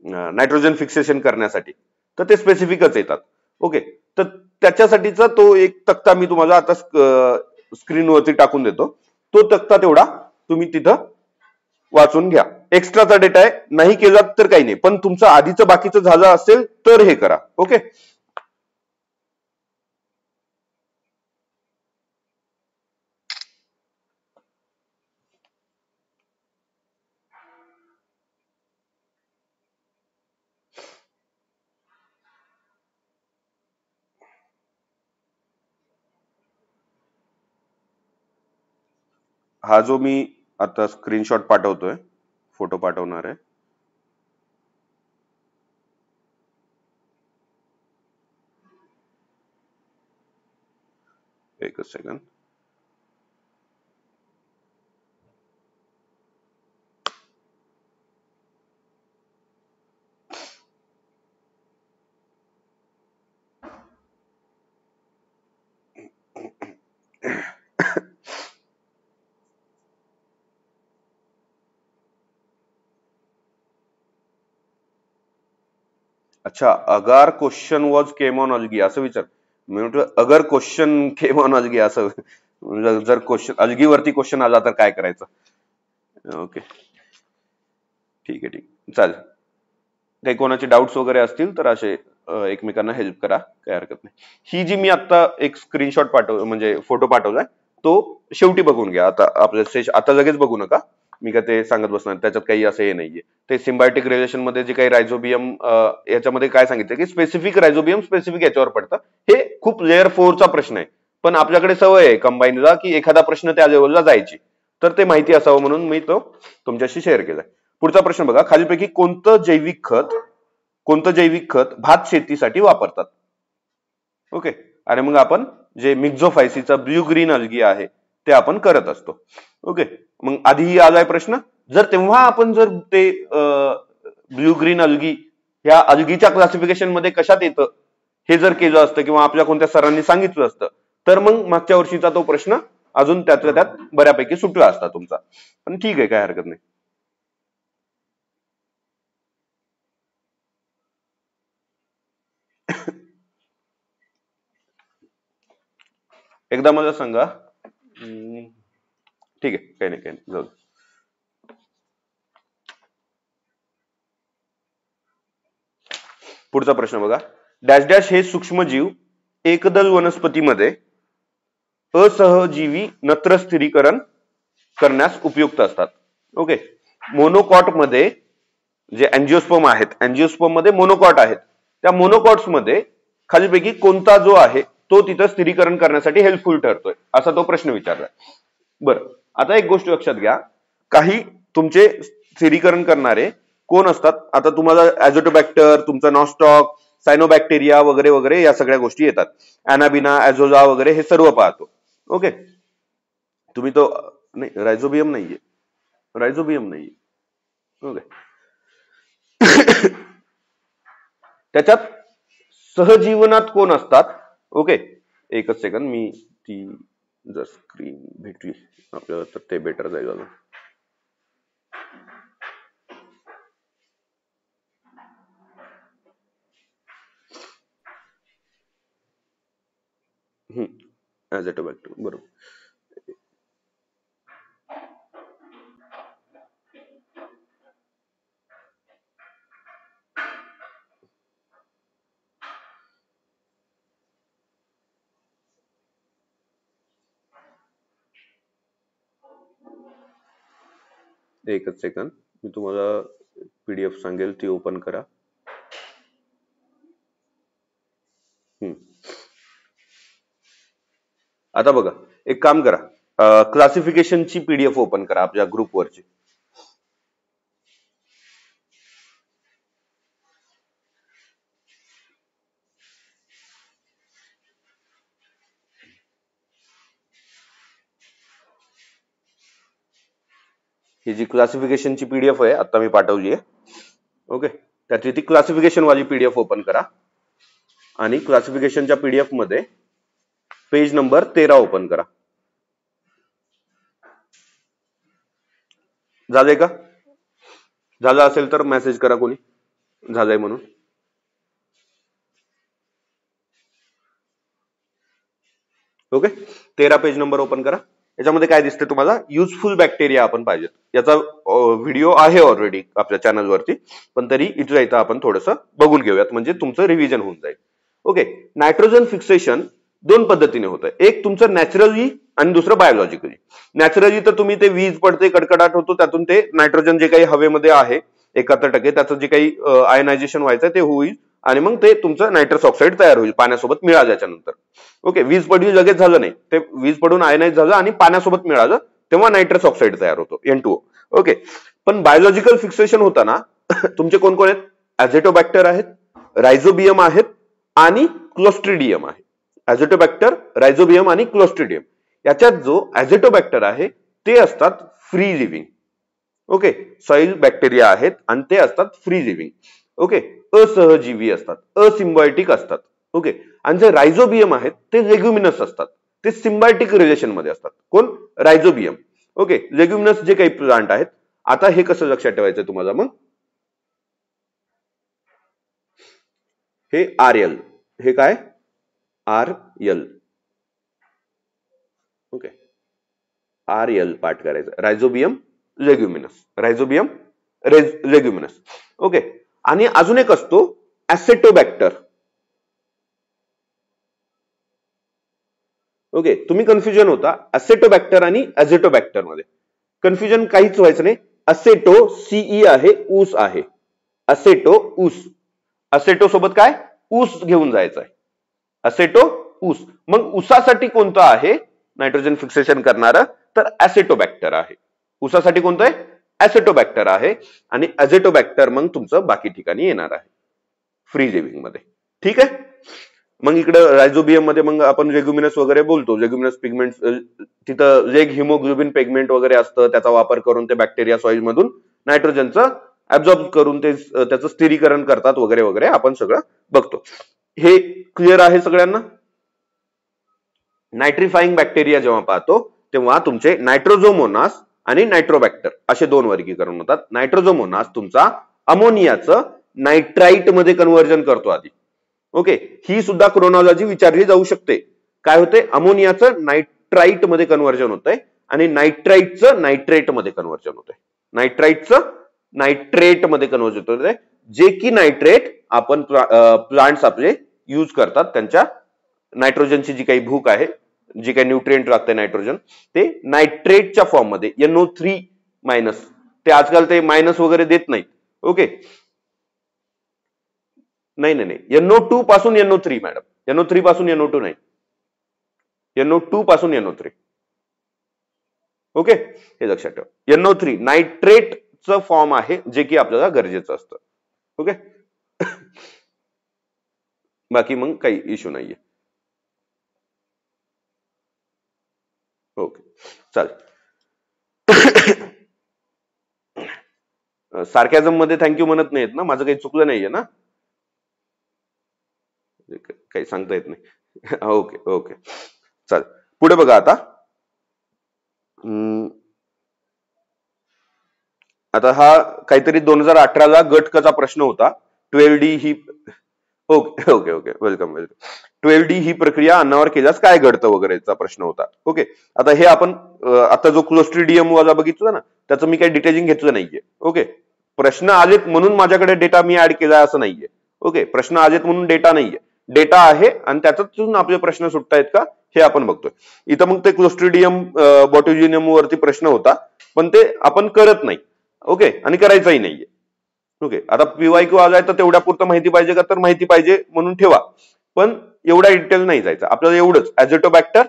नायट्रोजन फिक्सेशन करण्यासाठी, तर ते स्पेसिफिकच येतात. ओके, तर त्याच्यासाठीचा तो एक तक्ता मी तुम्हाला आता स्क्रीनवरती टाकून देतो. तो तक्ता तेवढा तुम्ही तिथं वाचून घ्या. एक्स्ट्राचा डेटा आहे, नाही केला तर काही नाही, पण तुमचं आधीचं बाकीचं झालं असेल तर हे करा. ओके, हा जो मी आता स्क्रीनशॉट पाठवतोय, फोटो पाठवणार आहे. एकच सेकंड. अच्छा, अगार क्वेश्चन वॉज केम ऑन अलगी असं विचार. मी म्हटलं अगर क्वेश्चन केम ऑन अलगी असं, जर क्वेश्चन अलगीवरती क्वेश्चन आला तर काय करायचं. ओके, ठीक आहे, ठीक चालेल. काही कोणाचे डाऊट्स वगैरे असतील तर असे एकमेकांना हेल्प करा, काही हरकत नाही. ही जी मी आता एक स्क्रीनशॉट म्हणजे फोटो पाठवलाय, तो शेवटी बघून घ्या. आता आपलं आता लगेच बघू नका, मी का ते सांगत बसणार, त्याच्यात काही असं हे नाहीये. ते सिम्बायोटिक रिलेशन मध्ये जे काही रायझोबियम, याच्यामध्ये काय सांगितलं की स्पेसिफिक रायझोबियम स्पेसिफिक याच्यावर पडतं. हे खूप लेअर 4चा प्रश्न आहे, पण आपल्याकडे सवय आहे कंबाईनला की एखादा प्रश्न त्या लेवलला जायची, तर ते माहिती असावं म्हणून मी तो तुमच्याशी शेअर केलाय. पुढचा प्रश्न बघा, खालीलपैकी कोणतं जैविक खत भात शेतीसाठी वापरतात. ओके, आणि मग आपण जे मिक्झोफायसीचा ब्ल्यू ग्रीन अलगी आहे ते आपण करत असतो. ओके, मग आधी आलाय प्रश्न, जर तेव्हा आपण जर ते ब्ल्यू ग्रीन अलगी ह्या अलगीच्या क्लासिफिकेशन मध्ये कशात येतं हे जर केलं असतं किंवा आपल्या कोणत्या सरांनी सांगितलं असतं, तर मग मागच्या वर्षीचा तो प्रश्न अजून त्यातल्या त्यात बऱ्यापैकी सुटला असता तुमचा. पण ठीक आहे, काय हरकत नाही. एकदा मला सांगा. ठीक आहे, काही नाही, काही नाही, जाऊ. पुढचा प्रश्न बघा, डॅश डॅश हे सूक्ष्मजीव एकदल वनस्पतीमध्ये असहजीवी नत्र स्थिरीकरण करण्यास उपयुक्त असतात. ओके, मोनोकॉट मध्ये जे अँजिओस्पर्म आहेत, अँजिओस्पर्म मध्ये मोनोकॉट आहेत, त्या मोनोकॉट्स मध्ये खालीपैकी कोणता जो आहे तो तिथं स्थिरीकरण करण्यासाठी हेल्पफुल ठरतोय, असा तो प्रश्न विचारलाय. बरं, आता एक गोष्ट लक्षात घ्या, काही तुमचे स्थिरीकरण करणारे कोण असतात. आता तुम्हाला ॲझोटोबॅक्टर, तुमचा नॉस्टॉक, सायनोबॅक्टेरिया वगैरे वगैरे या सगळ्या गोष्टी येतात. अॅनाबिना, ॲझोला वगैरे हे सर्व पाहतो. ओके, तुम्ही तो नाही, रायझोबियम नाहीये, रायझोबियम नाहीये. ओके, त्याच्यात सहजीवनात कोण असतात. ओके, एकच सेकंड, मी ती जर स्क्रीन भेटली आपल्याला तर ते बेटर जाईल अजून. ॲझोटोबॅक्टर, बरोबर. एकच सेकंद, मी तुम्हाला पीडीएफ सांगेल ती ओपन करा. आता बघा, एक काम करा, क्लासिफिकेशनची पीडीएफ ओपन करा आपल्या ग्रुपवरची. ही जी क्लासिफिकेशनची पीडीएफ आहे आता मी पाठवली आहे. ओके, त्याची ती क्लासिफिकेशन वाली पीडीएफ ओपन करा आणि क्लासिफिकेशनच्या पीडीएफ मध्ये पेज नंबर 13 ओपन करा. झालंय का? झालं असेल तर मेसेज करा कोणी झालंय म्हणून. ओके, 13 पेज नंबर ओपन करा. याच्यामध्ये काय दिसते तुम्हाला? युजफुल बॅक्टेरिया आपण पाहिजे. याचा व्हिडिओ आहे ऑलरेडी आपल्या चॅनलवरती, पण तरी इथं इथं आपण थोडंसं बघून घेऊयात, म्हणजे तुमचं रिव्हिजन होऊन जाईल. ओके, नायट्रोजन फिक्सेशन दोन पद्धतीने होतं. एक तुमचं नॅचरली आणि दुसरं बायोलॉजिकली. नॅचरली तर तुम्ही ते वीज पडते, कडकडाट होतो, त्यातून ते नायट्रोजन जे काही हवेमध्ये आहे 71% त्याचं जे काही आयनायझेशन व्हायचं ते होईल आणि मग ते तुमचं नायट्रस ऑक्साईड तयार होईल पाण्यासोबत मिळाल्याच्या नंतर. ओके, वीज पडली लगेच झालं नाही, ते वीज पडून आयनाइज झालं आणि पाण्यासोबत मिळालं तेव्हा नायट्रस ऑक्साईड तयार होतो, N2O. ओके, पण बायोलॉजिकल फिक्सेशन होताना तुमचे कोण कोण आहेत? ॲझेटोबॅक्टर आहेत, रायझोबियम आहेत आणि क्लोस्ट्रिडियम आहे. ॲझेटोबॅक्टर, रायझोबियम आणि क्लोस्ट्रिडियम. याच्यात जो ॲझेटोबॅक्टर आहे ते असतात free living. Okay, soil bacteria आहेत आणि ते असतात फ्री लिव्हिंग. ओके, असहजीवी असतात, असिम्बायोटिक असतात. ओके, आणि जे रायझोबियम आहेत ते लेग्युमिनस असतात, ते सिम्बायोटिक रिलेशन मध्ये असतात. कोण? रायझोबियम. ओके, लेग्युमिनस जे काही प्लांट आहेत. आता हे कसं लक्षात ठेवायचं तुम्हाला? मग हे RL, हे काय? RL. ओके, RL पाठ करायचं. Rhizobium leguminous, rhizobium leguminous. Okay, आणि अजून एक असतो ॲसेटोबॅक्टर. ओके, तुम्ही कन्फ्युजन होता ॲसेटोबॅक्टर आणि ॲझेटोबॅक्टर मध्ये. कन्फ्युजन काहीच व्हायचं नाही. असेटो CE आहे, ऊस आहे. असेटो ऊस. असेटो सोबत काय? ऊस घेऊन जायचं आहे. असेटो ऊस. मग ऊसासाठी कोणतं आहे नायट्रोजन फिक्सेशन करणारं? तर ॲसेटोबॅक्टर आहे. ऊसासाठी कोणतं आहे? ॲसेटोबॅक्टर आहे. आणि ॲझेटोबॅक्टर मग तुमचं बाकी ठिकाणी येणार आहे फ्री लिव्हिंग मध्ये. ठीक आहे. मग इकडे रायझोबियम मध्ये मग आपण लेग्युमिनस वगैरे बोलतो. लेग्युमिनस पिगमेंट, तिथं लेग हिमोग्लोबिन पिगमेंट वगैरे असतं, त्याचा वापर करून ते बॅक्टेरिया सॉइल मधून नायट्रोजनचं ऍब्झॉर्ब करून ते त्याचं स्थिरीकरण करतात वगैरे वगैरे, आपण सगळं बघतो. हे क्लिअर आहे सगळ्यांना? नायट्रिफाईंग बॅक्टेरिया जेव्हा पाहतो तेव्हा तुमचे नायट्रोझोमोनास आणि नायट्रोबॅक्टर असे दोन वर्गीकरण होतात. नायट्रोझोमोनास तुमचा अमोनियाचं नायट्राईट मध्ये कन्व्हर्जन करतो आधी. ओके, ही सुद्धा क्रोनॉलॉजी विचारली जाऊ शकते. काय होते? अमोनियाचं नायट्राईट मध्ये कन्व्हर्जन होतंय आणि नायट्राईटचं नायट्रेट मध्ये कन्व्हर्जन होतंय. नायट्राईटचं नायट्रेट मध्ये कन्व्हर्जन होतंय. जे की नायट्रेट आपण प्लांट्स आपले यूज करतात, त्यांच्या नायट्रोजनची जी काही भूक आहे, जी काही न्यूट्रिएंट लागते नायट्रोजन, ते नायट्रेटच्या फॉर्म मध्ये NO3- ते आजकाल ते मायनस वगैरे देत नाहीत. ओके, नाही नाही नाही, NO2 पासून NO3 मॅडम, NO3 पासून NO2 नाही, NO2 पासून NO3. ओके, हे लक्षात ठेवा. NO3 नायट्रेटचं फॉर्म आहे, जे की आपल्याला गरजेचं असतं. ओके, बाकी मग काही इश्यू नाहीये. ओके, चालेल. सार्कॅझम मध्ये थँक्यू म्हणत नाहीत ना? माझं काही चुकलं नाहीये ना? काही सांगता येत नाही. ओके ओके, चालेल. पुढे बघा आता. आता हा काहीतरी 2018ला गट क चा प्रश्न होता. 12D ही, okay okay okay, welcome welcome. 12D ही प्रक्रिया अन्नावर केल्यास काय घडतं वगैरेचा प्रश्न होता. ओके, आता हे आपण आता जो क्लोस्ट्रिडियम वाला बघितला ना, त्याचं मी काही डिटेलिंग घेतलं नाहीये. ओके, प्रश्न आलेत म्हणून माझ्याकडे डेटा मी ऍड केला असं नाहीये. ओके, प्रश्न आलेत म्हणून डेटा नाहीये, डेटा आहे आणि त्याच्यातून आपले प्रश्न सुटतायत का हे आपण बघतोय. इथं मग ते क्लोस्ट्रिडियम बॉट्युलिनियम वरती प्रश्न होता, पण ते आपण करत नाही. ओके, आणि करायचाही नाहीये. ओके, आता PYQ आलाय तर तेवढ्या पुरतं माहिती पाहिजे का, तर माहिती पाहिजे म्हणून ठेवा, पण एवढ्या डिटेल नाही जायचं आपल्याला. एवढंच, ॲझेटोबॅक्टर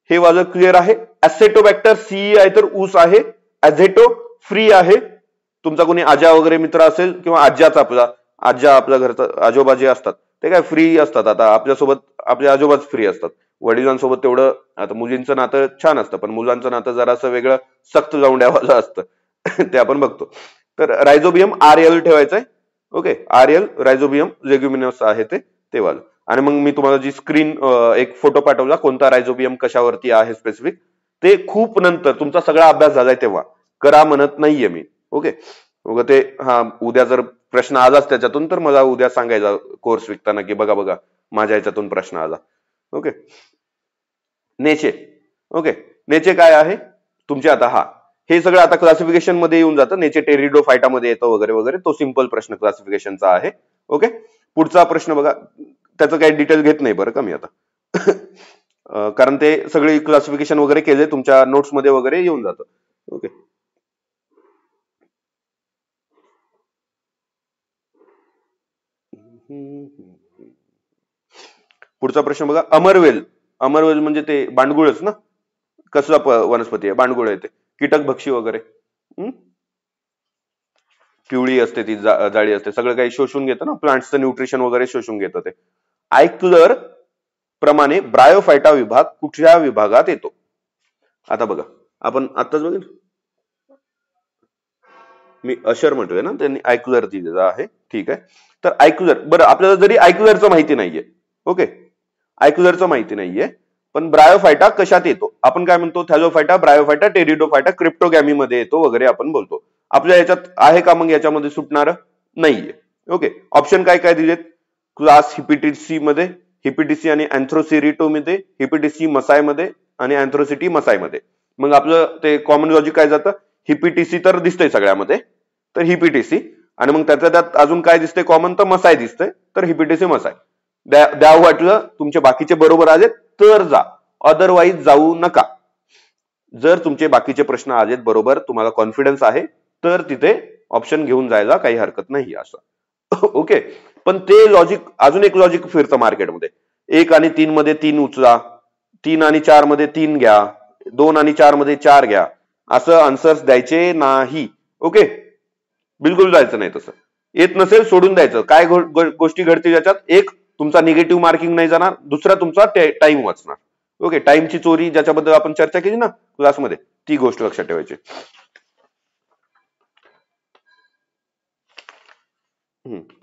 हे माझं क्लिअर आहे. ॲसेटोबॅक्टर CE आहे तर ऊस आहे. ॲझेटो फ्री आहे. तुमचा कोणी आजा वगैरे मित्र असेल किंवा आज्याचा आजा आपल्या घरचा आजोबा जे असतात ते काय फ्री असतात. आता आपल्यासोबत आपले आजोबाच फ्री असतात. वडिलांसोबत तेवढं, आता मुलींचं नातं छान असतं पण मुलांचं नातं जरासं वेगळं सक्त जाऊंड्यावालं असतं. ते आपण बघतो. तर रायझोबियम RL ठेवायचंय. ओके, RL रायझोबियम लेग्युमिनस आहे ते वालं. आणि मग मी तुम्हाला जी स्क्रीन एक फोटो पाठवला कोणता रायझोबियम कशावरती आहे स्पेसिफिक, ते खूप नंतर तुमचा सगळा अभ्यास झालाय तेव्हा करा म्हणत नाहीये मी. ओके, ते उद्या जर प्रश्न आलाच त्याच्यातून तर मला उद्या सांगायचा कोर्स विकताना की बघा माझ्या याच्यातून प्रश्न आला. ओके, नेचे. ओके, नेचे काय आहे तुमचे, आता हे सगळं आता क्लासिफिकेशन मध्ये येऊन जातं. नेचे टेरिडोफायटामध्ये येतं वगैरे वगैरे. तो सिंपल प्रश्न क्लासिफिकेशनचा आहे. ओके, पुढचा प्रश्न बघा, त्याचं काही डिटेल घेत नाही बरं का मी आता. कारण ते सगळे क्लासिफिकेशन वगैरे केले तुमच्या नोट्समध्ये वगैरे येऊन जातं. ओके, पुढचा प्रश्न बघा, अमरवेल. अमरवेल म्हणजे ते बांडगुळच ना, कसला वनस्पती आहे, बांडगुळ आहे ते, कीटक भक्षी वगैरे. पिवळी असते ती, जाळी असते, सगळं काही शोषून घेतं ना, प्लांट्सचं न्यूट्रिशन वगैरे शोषून घेतं ते. आयक्लर प्रमाणे ब्रायोफायटा विभाग कुठल्या विभागात येतो? आता बघा, आपण आताच बघ, मी अशर म्हणतोय ना, त्यांनी आयक्लर दिलेलं आहे. ठीक आहे, तर आयक्लर, बरं आपल्याला जरी आयक्लरचं माहिती नाहीये, ओके, आयक्लरचं माहिती नाहीये, पण ब्रायोफायटा कशात येतो? आपण काय म्हणतो, थॅलोफायटा, ब्रायोफायटा, टेरिडोफायटा, क्रिप्टोगॅमी मध्ये येतो वगैरे आपण बोलतो. आपल्या याच्यात आहे का मग याच्यामध्ये सुटणार? नाहीये. ओके, ऑप्शन काय काय दिलेत? क्लास हिपिटिसी मध्ये, हिपिटिसी आणि अँथ्रोसिरिटो मध्ये, हिपिटिसी मसाय मध्ये आणि अँथ्रोसिटी मसाय मध्ये. मग आपलं ते कॉमन लॉजिक काय जातं, हिपिटिसी तर दिसतंय सगळ्यामध्ये, तर हिपिटिसी, आणि मग त्याच्या त्यात अजून काय दिसतंय कॉमन, तर मसाय दिसतंय, तर हिपिटिसी मसाय. द्याव वाटलं तुमचे बाकीचे बरोबर आलेत तर जा, अदरवाईज जाऊ नका. जर तुमचे बाकीचे प्रश्न आलेत बरोबर, तुम्हाला कॉन्फिडन्स आहे, तर तिथे ऑप्शन घेऊन जायला काही हरकत नाही असं. ओके, पण ते लॉजिक, अजून एक लॉजिक फिरतं मार्केटमध्ये. 1 आणि 3 मध्ये 3 उचला, 3 आणि 4 मध्ये 3 घ्या, 2 आणि 4 मध्ये 4 घ्या, असं आन्सर्स द्यायचे नाही. ओके, बिलकुल जायचं नाही तसं. येत नसेल सोडून द्यायचं. काय गोष्टी घडतील याच्यात, एक तुमचा निगेटिव्ह मार्किंग नाही जाणार, दुसरा तुमचा टाइम वाचणार. ओके, टाइमची चोरी ज्याच्याबद्दल आपण चर्चा केली ना क्लासमध्ये, ती गोष्ट लक्षात ठेवायची.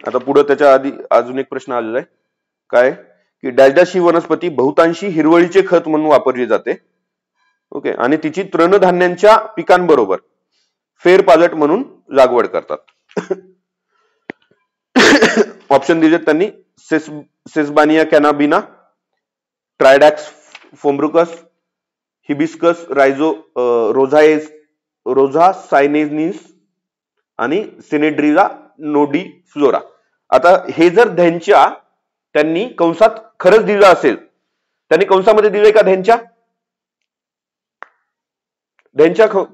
आता पुढे त्याच्या आधी अजून एक प्रश्न आलेला आहे, काय की डॅलडाशी वनस्पती बहुतांशी हिरवळीचे खत म्हणून वापरली जाते. ओके, आणि तिची तृणधान्यांच्या पिकांबरोबर फेरपालट म्हणून लागवड करतात. ऑप्शन दिलेत त्यांनी, सेसबानिया कॅनाबिना, ट्रायडॅक्स फोम्ब्रुकस, हिबिस्कस रोझासायनेनिस आणि सिनेड्रिला नोडी फ्लोरा. आता हे जर त्यांनी कंसात खरंच दिलं असेल, त्यांनी कंसामध्ये दिले का ध्यांच्या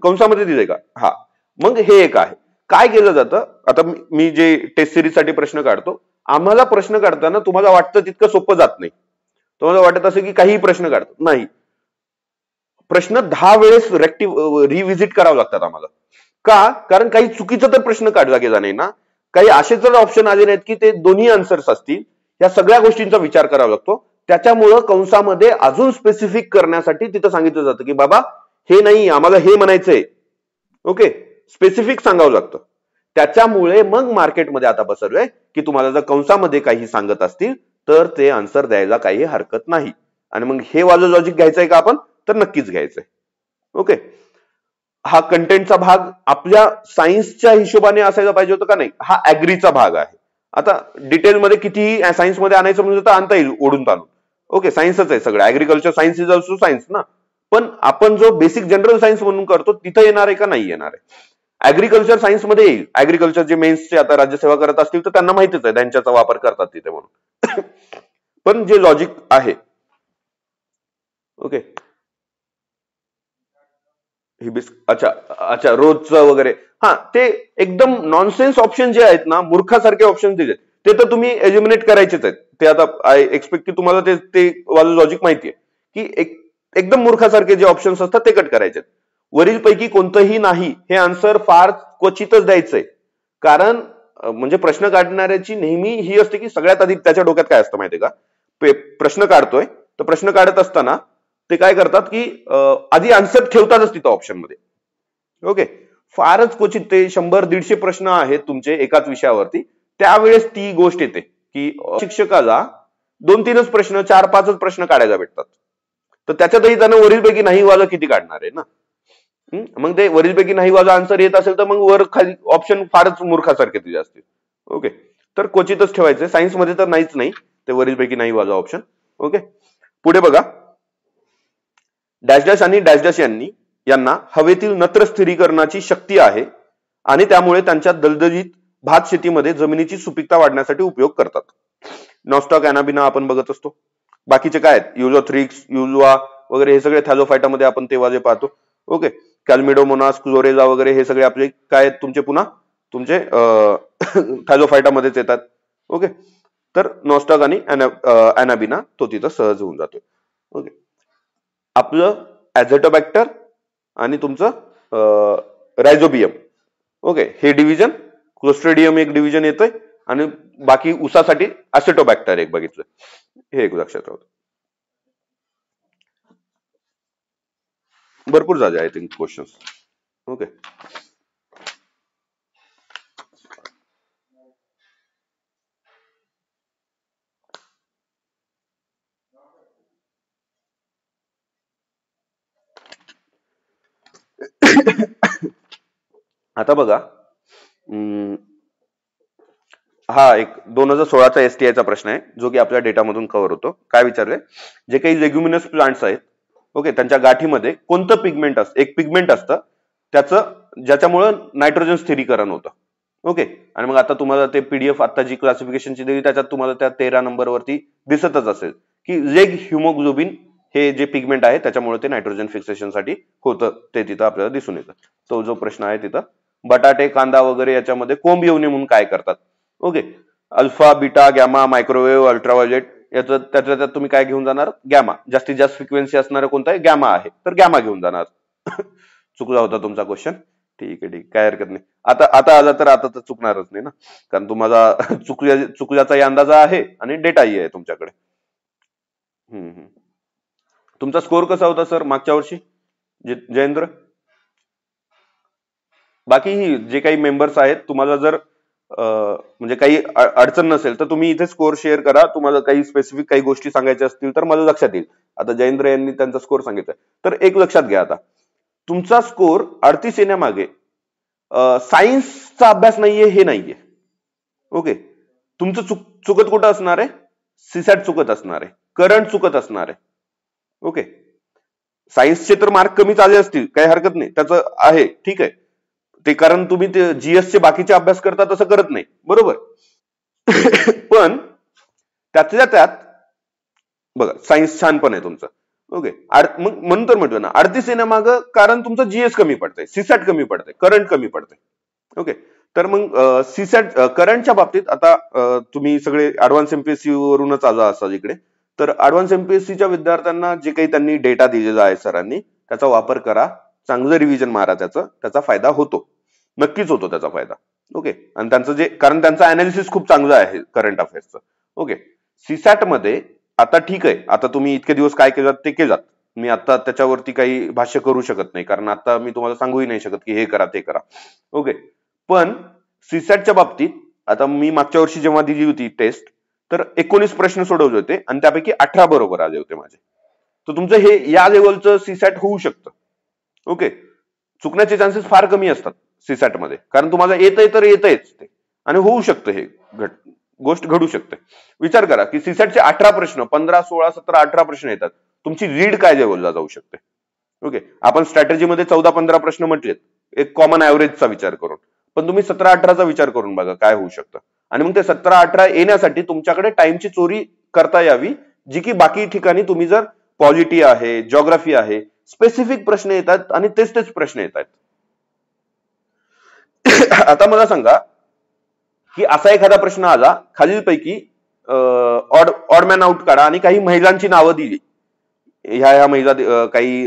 कंसामध्ये दिले का? हा, मग हे एक आहे. काय केलं जातं, आता मी जे टेस्ट सिरीज साठी प्रश्न काढतो, आम्हाला प्रश्न काढताना तुम्हाला वाटतं तितकं सोपं जात नाही. तुम्हाला वाटत असेल की काही प्रश्न काढतो, नाही, प्रश्न 10 वेळेस रिव्हिजिट करावं लागतात आम्हाला. का? कारण काही चुकीचा तर प्रश्न काढला गेला नाही ना, काही असे जर ऑप्शन आले नाहीत की ते दोन्ही आन्सर्स असतील, या सगळ्या गोष्टींचा विचार करावा लागतो. त्याच्यामुळं कंसामध्ये अजून स्पेसिफिक करण्यासाठी तिथं सांगितलं जातं की बाबा हे नाही, आम्हाला हे म्हणायचंय. ओके, स्पेसिफिक सांगावं लागतं. त्याच्यामुळे मग मार्केटमध्ये आता बसवलंय की तुम्हाला जर कंसामध्ये काही सांगत असतील तर ते आन्सर द्यायला काही हरकत नाही. आणि मग हे वालं लॉजिक घ्यायचंय का आपण, तर नक्कीच घ्यायचंय. ओके, हा कंटेंटचा भाग आपल्या सायन्सच्या हिशोबाने असायला पाहिजे होतं का नाही, हा ऍग्रीचा भाग आहे. आता डिटेलमध्ये कितीही सायन्समध्ये आणायचं म्हणजे तर आणता येईल ओढून ताणून. ओके, सायन्सच आहे सगळं, agriculture science is also science ना. पण आपण जो बेसिक जनरल सायन्स म्हणून करतो तिथं येणार आहे का, नाही येणार आहे. ऍग्रिकल्चर सायन्स मध्ये येईल. ऍग्रिकल्चर जे मेन्सचे आता राज्यसेवा करत असतील तर त्यांना माहितीच आहे, त्यांच्याचा वापर करतात तिथे म्हणून. पण जे लॉजिक आहे, ओके, अच्छा अच्छा, रोजचं वगैरे. हा, ते एकदम नॉनसेन्स ऑप्शन जे आहेत ना, मूर्खासारखे ऑप्शन दिले, ते तर तुम्ही एलिमिनेट करायचेच आहेत. ते आता आय एक्सपेक्ट की तुम्हाला ते लॉजिक माहितीये की एकदम मूर्खासारखे जे ऑप्शन्स असतात ते कट करायचे. वरीलपैकी कोणतंही नाही हे आन्सर फार क्वचितच द्यायचंय. कारण म्हणजे प्रश्न काढणाऱ्याची नेहमी ही असते की सगळ्यात आधी त्याच्या डोक्यात काय असतं माहितीये का, प्रश्न काढतोय तर प्रश्न काढत असताना ते काय करतात की आधी आन्सर ठेवतातच तिथं ऑप्शन मध्ये. ओके, फारच क्वचित ते 100-150 प्रश्न आहेत तुमचे एकाच विषयावरती, त्यावेळेस ती गोष्ट येते की शिक्षकाला 2-3च प्रश्न, 4-5च प्रश्न काढायला भेटतात. तर त्याच्यातही त्यानं वरीलपैकी नाही वाला किती काढणार आहे ना. मग ते वरीलपैकी नाही वाला आन्सर येत असेल तर मग वर खाली ऑप्शन फारच मूर्खासारखे तुझे असतील. ओके, तर क्वचितच ठेवायचे. सायन्स मध्ये तर नाहीच नाही ते वरीलपैकी नाही वाला ऑप्शन. ओके, पुढे बघा. डॅश डॅश आणि डॅश डॅश यांना हवेतील नत्र स्थिरीकरणाची शक्ती आहे आणि त्यामुळे त्यांच्या दलदलीत भात शेतीमध्ये जमिनीची सुपीकता वाढण्यासाठी उपयोग करतात. नॉस्टॉक, अॅनाबिना आपण बघत असतो. बाकीचे काय आहेत, युजोथ्रिक्स, युजवा वगैरे, हे सगळे थॅलोफायटामध्ये आपण तेव्हा जे पाहतो. ओके, कॅल्मिडोमोनास, क्लोरेला वगैरे हे सगळे आपले काय आहेत तुमचे, पुन्हा तुमचे थॅलोफायटामध्येच येतात. ओके, तर नॉस्टॉक आणि अॅनाबिना तो तिथं सहज होऊन जातो. ओके, आपलं ॲझेटोबॅक्टर आणि तुमचं रायझोबियम, ओके, हे डिव्हिजन. क्लोस्ट्रिडियम एक डिव्हिजन येतंय आणि बाकी उसासाठी ॲसेटोबॅक्टर एक बघितलं. हे एक लक्षात राहतं. भरपूर झाले आय थिंक क्वेश्चन्स. ओके, आता बघा. हा एक 2016चा एसटीआयचा प्रश्न आहे जो की आपल्या डेटामधून कव्हर होतो. काय विचारले, जे काही लेग्युमिनस प्लांट्स आहेत, ओके, त्यांच्या गाठीमध्ये कोणतं पिगमेंट असतं, एक पिगमेंट असतं त्याचं, ज्याच्यामुळं नायट्रोजन स्थिरीकरण होतं. ओके, आणि मग आता तुम्हाला ते पीडीएफ आता जी क्लासिफिकेशनची दिली त्याच्यात तुम्हाला त्या 13 नंबरवरती दिसतच असेल की लेग ह्युमोग्लोबिन हे जे पिगमेंट आहे त्याच्यामुळे ते नायट्रोजन फिक्सेशनसाठी होतं, ते तिथं आपल्याला दिसून येतं. तो जो प्रश्न आहे तिथं. बटाटे, कांदा वगैरे याच्यामध्ये कोंब येऊ नये म्हणून काय करतात. Okay, alpha, beta, gamma, microwave, ultraviolet, याचं त्यात तुम्ही काय घेऊन जाणार, गॅमा. जास्तीत जास्त फ्रिक्वेन्सी असणारा कोणता आहे, गॅमा आहे, तर गॅमा घेऊन जाणार. चुकला होता तुमचा क्वेश्चन. ठीक आहे, ठीक, काय हरकत नाही. आता आता आला तर आता तर चुकणारच नाही ना, कारण तुम्हाला चुकल्याचाही अंदाजा आहे आणि डेटाही आहे तुमच्याकडे. तुमचा स्कोर कसा होता सर मागच्या वर्षी जयेंद्र? बाकी जे काही मेंबर्स आहेत, तुम्हाला जर म्हणजे काही अडचण नसेल तर तुम्ही इथे स्कोर शेअर करा. तुम्हाला काही स्पेसिफिक काही गोष्टी सांगायच्या असतील तर मला लक्षात येईल. आता जयेंद्र यांनी त्यांचा स्कोर सांगितलाय, तर एक लक्षात घ्या, आता तुमचा स्कोर 38 येण्यामागे सायन्सचा अभ्यास नाहीये हे नाहीये. ओके, तुमचं चुकत कुठं असणार आहे, सीसॅट चुकत असणार आहे, करंट चुकत असणार आहे. ओके, सायन्सचे तर मार्क कमीच आले असतील, काही हरकत नाही, त्याचं आहे, ठीक आहे ते, कारण तुम्ही ते जीएसचे बाकीचे अभ्यास करता तसं करत नाही, बरोबर. पण त्यातल्या त्यात बघा सायन्स छान पण आहे तुमचं. ओके, मग म्हणून तर म्हटलं ना 38 येण्यामागं कारण तुमचं जीएस कमी पडतंय, सीसॅट कमी पडतंय, करंट कमी पडतंय. ओके, तर मग सीसॅट करंटच्या बाबतीत आता तुम्ही सगळे ऍडव्हान्स एमपीएससी वरूनच आला असाल इकडे, तर ऍडव्हान्स एमपीएससीच्या विद्यार्थ्यांना जे काही त्यांनी डेटा दिलेला आहे सरांनी, त्याचा वापर करा, चांगलं रिव्हिजन मारा, त्याचा फायदा होतो, नक्कीच होतो त्याचा फायदा. ओके, आणि त्यांचं जे, कारण त्यांचं अनालिसिस खूप चांगलं आहे करंट अफेअर्सचं. ओके, सीसॅट मध्ये आता ठीक आहे, आता तुम्ही इतके दिवस काय केलं ते केलात, मी आता त्याच्यावरती काही भाष्य करू शकत नाही, कारण आता मी तुम्हाला सांगूही नाही शकत की हे करा ते करा. ओके, पण सीसॅटच्या बाबतीत आता मी मागच्या वर्षी जेव्हा दिली होती टेस्ट, तर 19 प्रश्न सोडवले होते आणि त्यापैकी 18 बरोबर आले होते माझे. तर तुमचं हे या लेवलचं सीसॅट होऊ शकतं. ओके, चुकण्याचे चान्सेस फार कमी असतात सीसॅट मध्ये, कारण तुम्हाला येतंय तर येतंयच ते, आणि होऊ शकतं, हे गोष्ट घडू शकते. विचार करा की सीसॅटचे 18 प्रश्न, 15, 16, 17, 18 प्रश्न येतात, तुमची रीड काय लेवलला जाऊ शकते. ओके, आपण स्ट्रॅटेजीमध्ये 14-15 प्रश्न म्हटलेत एक कॉमन ऍव्हरेजचा विचार करून, पण तुम्ही 17-18चा विचार करून बघा काय होऊ शकतं. आणि मग ते 17-18 येण्यासाठी तुमच्याकडे टाइमची चोरी करता यावी, जी की बाकी ठिकाणी तुम्ही जर पॉलिटी आहे, जॉग्राफी आहे, स्पेसिफिक प्रश्न येतात आणि तेच प्रश्न येतात. आता मला सांगा की असा एखादा प्रश्न आला, खालीलपैकी ऑड मॅन आउट काढा आणि काही महिलांची नावं दिली. ह्या महिला काही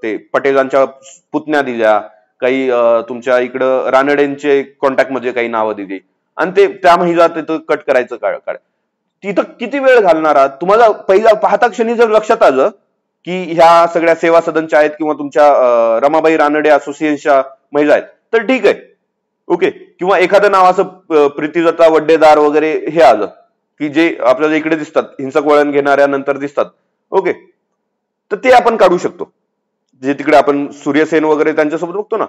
ते पटेलांच्या पुतण्या दिल्या, काही तुमच्या इकडं रानडेंचे कॉन्टॅक्ट मध्ये काही नावं दिली आणि ते त्या महिला तिथं कट करायचं काढ. तिथं किती वेळ घालणार आहात? तुम्हाला पहिला पाहता क्षणी जर लक्षात आलं की ह्या सगळ्या सेवा सदनच्या आहेत किंवा तुमच्या रमाबाई रानडे असोसिएशनच्या महिला आहेत तर ठीक आहे, ओके. किंवा एखादं नाव असं प्रीतीलता वड्डेदार वगैरे हे आलं की जे आपल्याला इकडे दिसतात, हिंसक वळण घेणाऱ्या नंतर दिसतात, ओके. तर ते आपण काढू शकतो, जे तिकडे आपण सूर्यसेन वगैरे त्यांच्यासोबत बघतो ना.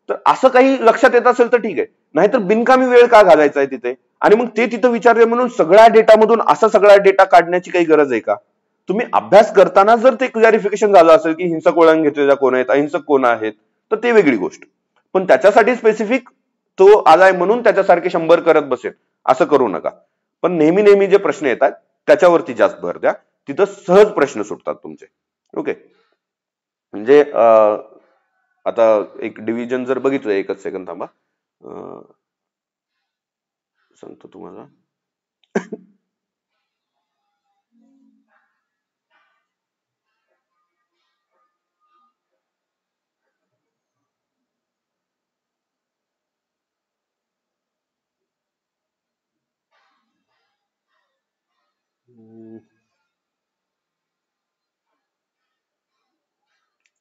तर असं काही लक्षात येत असेल तर ठीक आहे, नाहीतर बिनकामी वेळ का घालायचा आहे तिथे? आणि मग ते तिथं विचारले म्हणून सगळ्या डेटामधून असा सगळा डेटा काढण्याची काही गरज आहे का? तुम्ही अभ्यास करताना जर ते क्लॅरिफिकेशन झालं असेल की हिंसक वळण घेतलेल्या कोण आहेत, अहिंसक कोण आहेत, तर ते वेगळी गोष्ट. पण त्याच्यासाठी स्पेसिफिक तो आलाय म्हणून त्याच्यासारखे 100 करत बसेल असं करू नका. पण नेहमी जे प्रश्न येतात त्याच्यावरती जास्त भर द्या, तिथं सहज प्रश्न सुटतात तुमचे, ओके. म्हणजे आता एक डिव्हिजन जर बघितलं, एकच सेकंद थांबा, सांगतो तुम्हाला.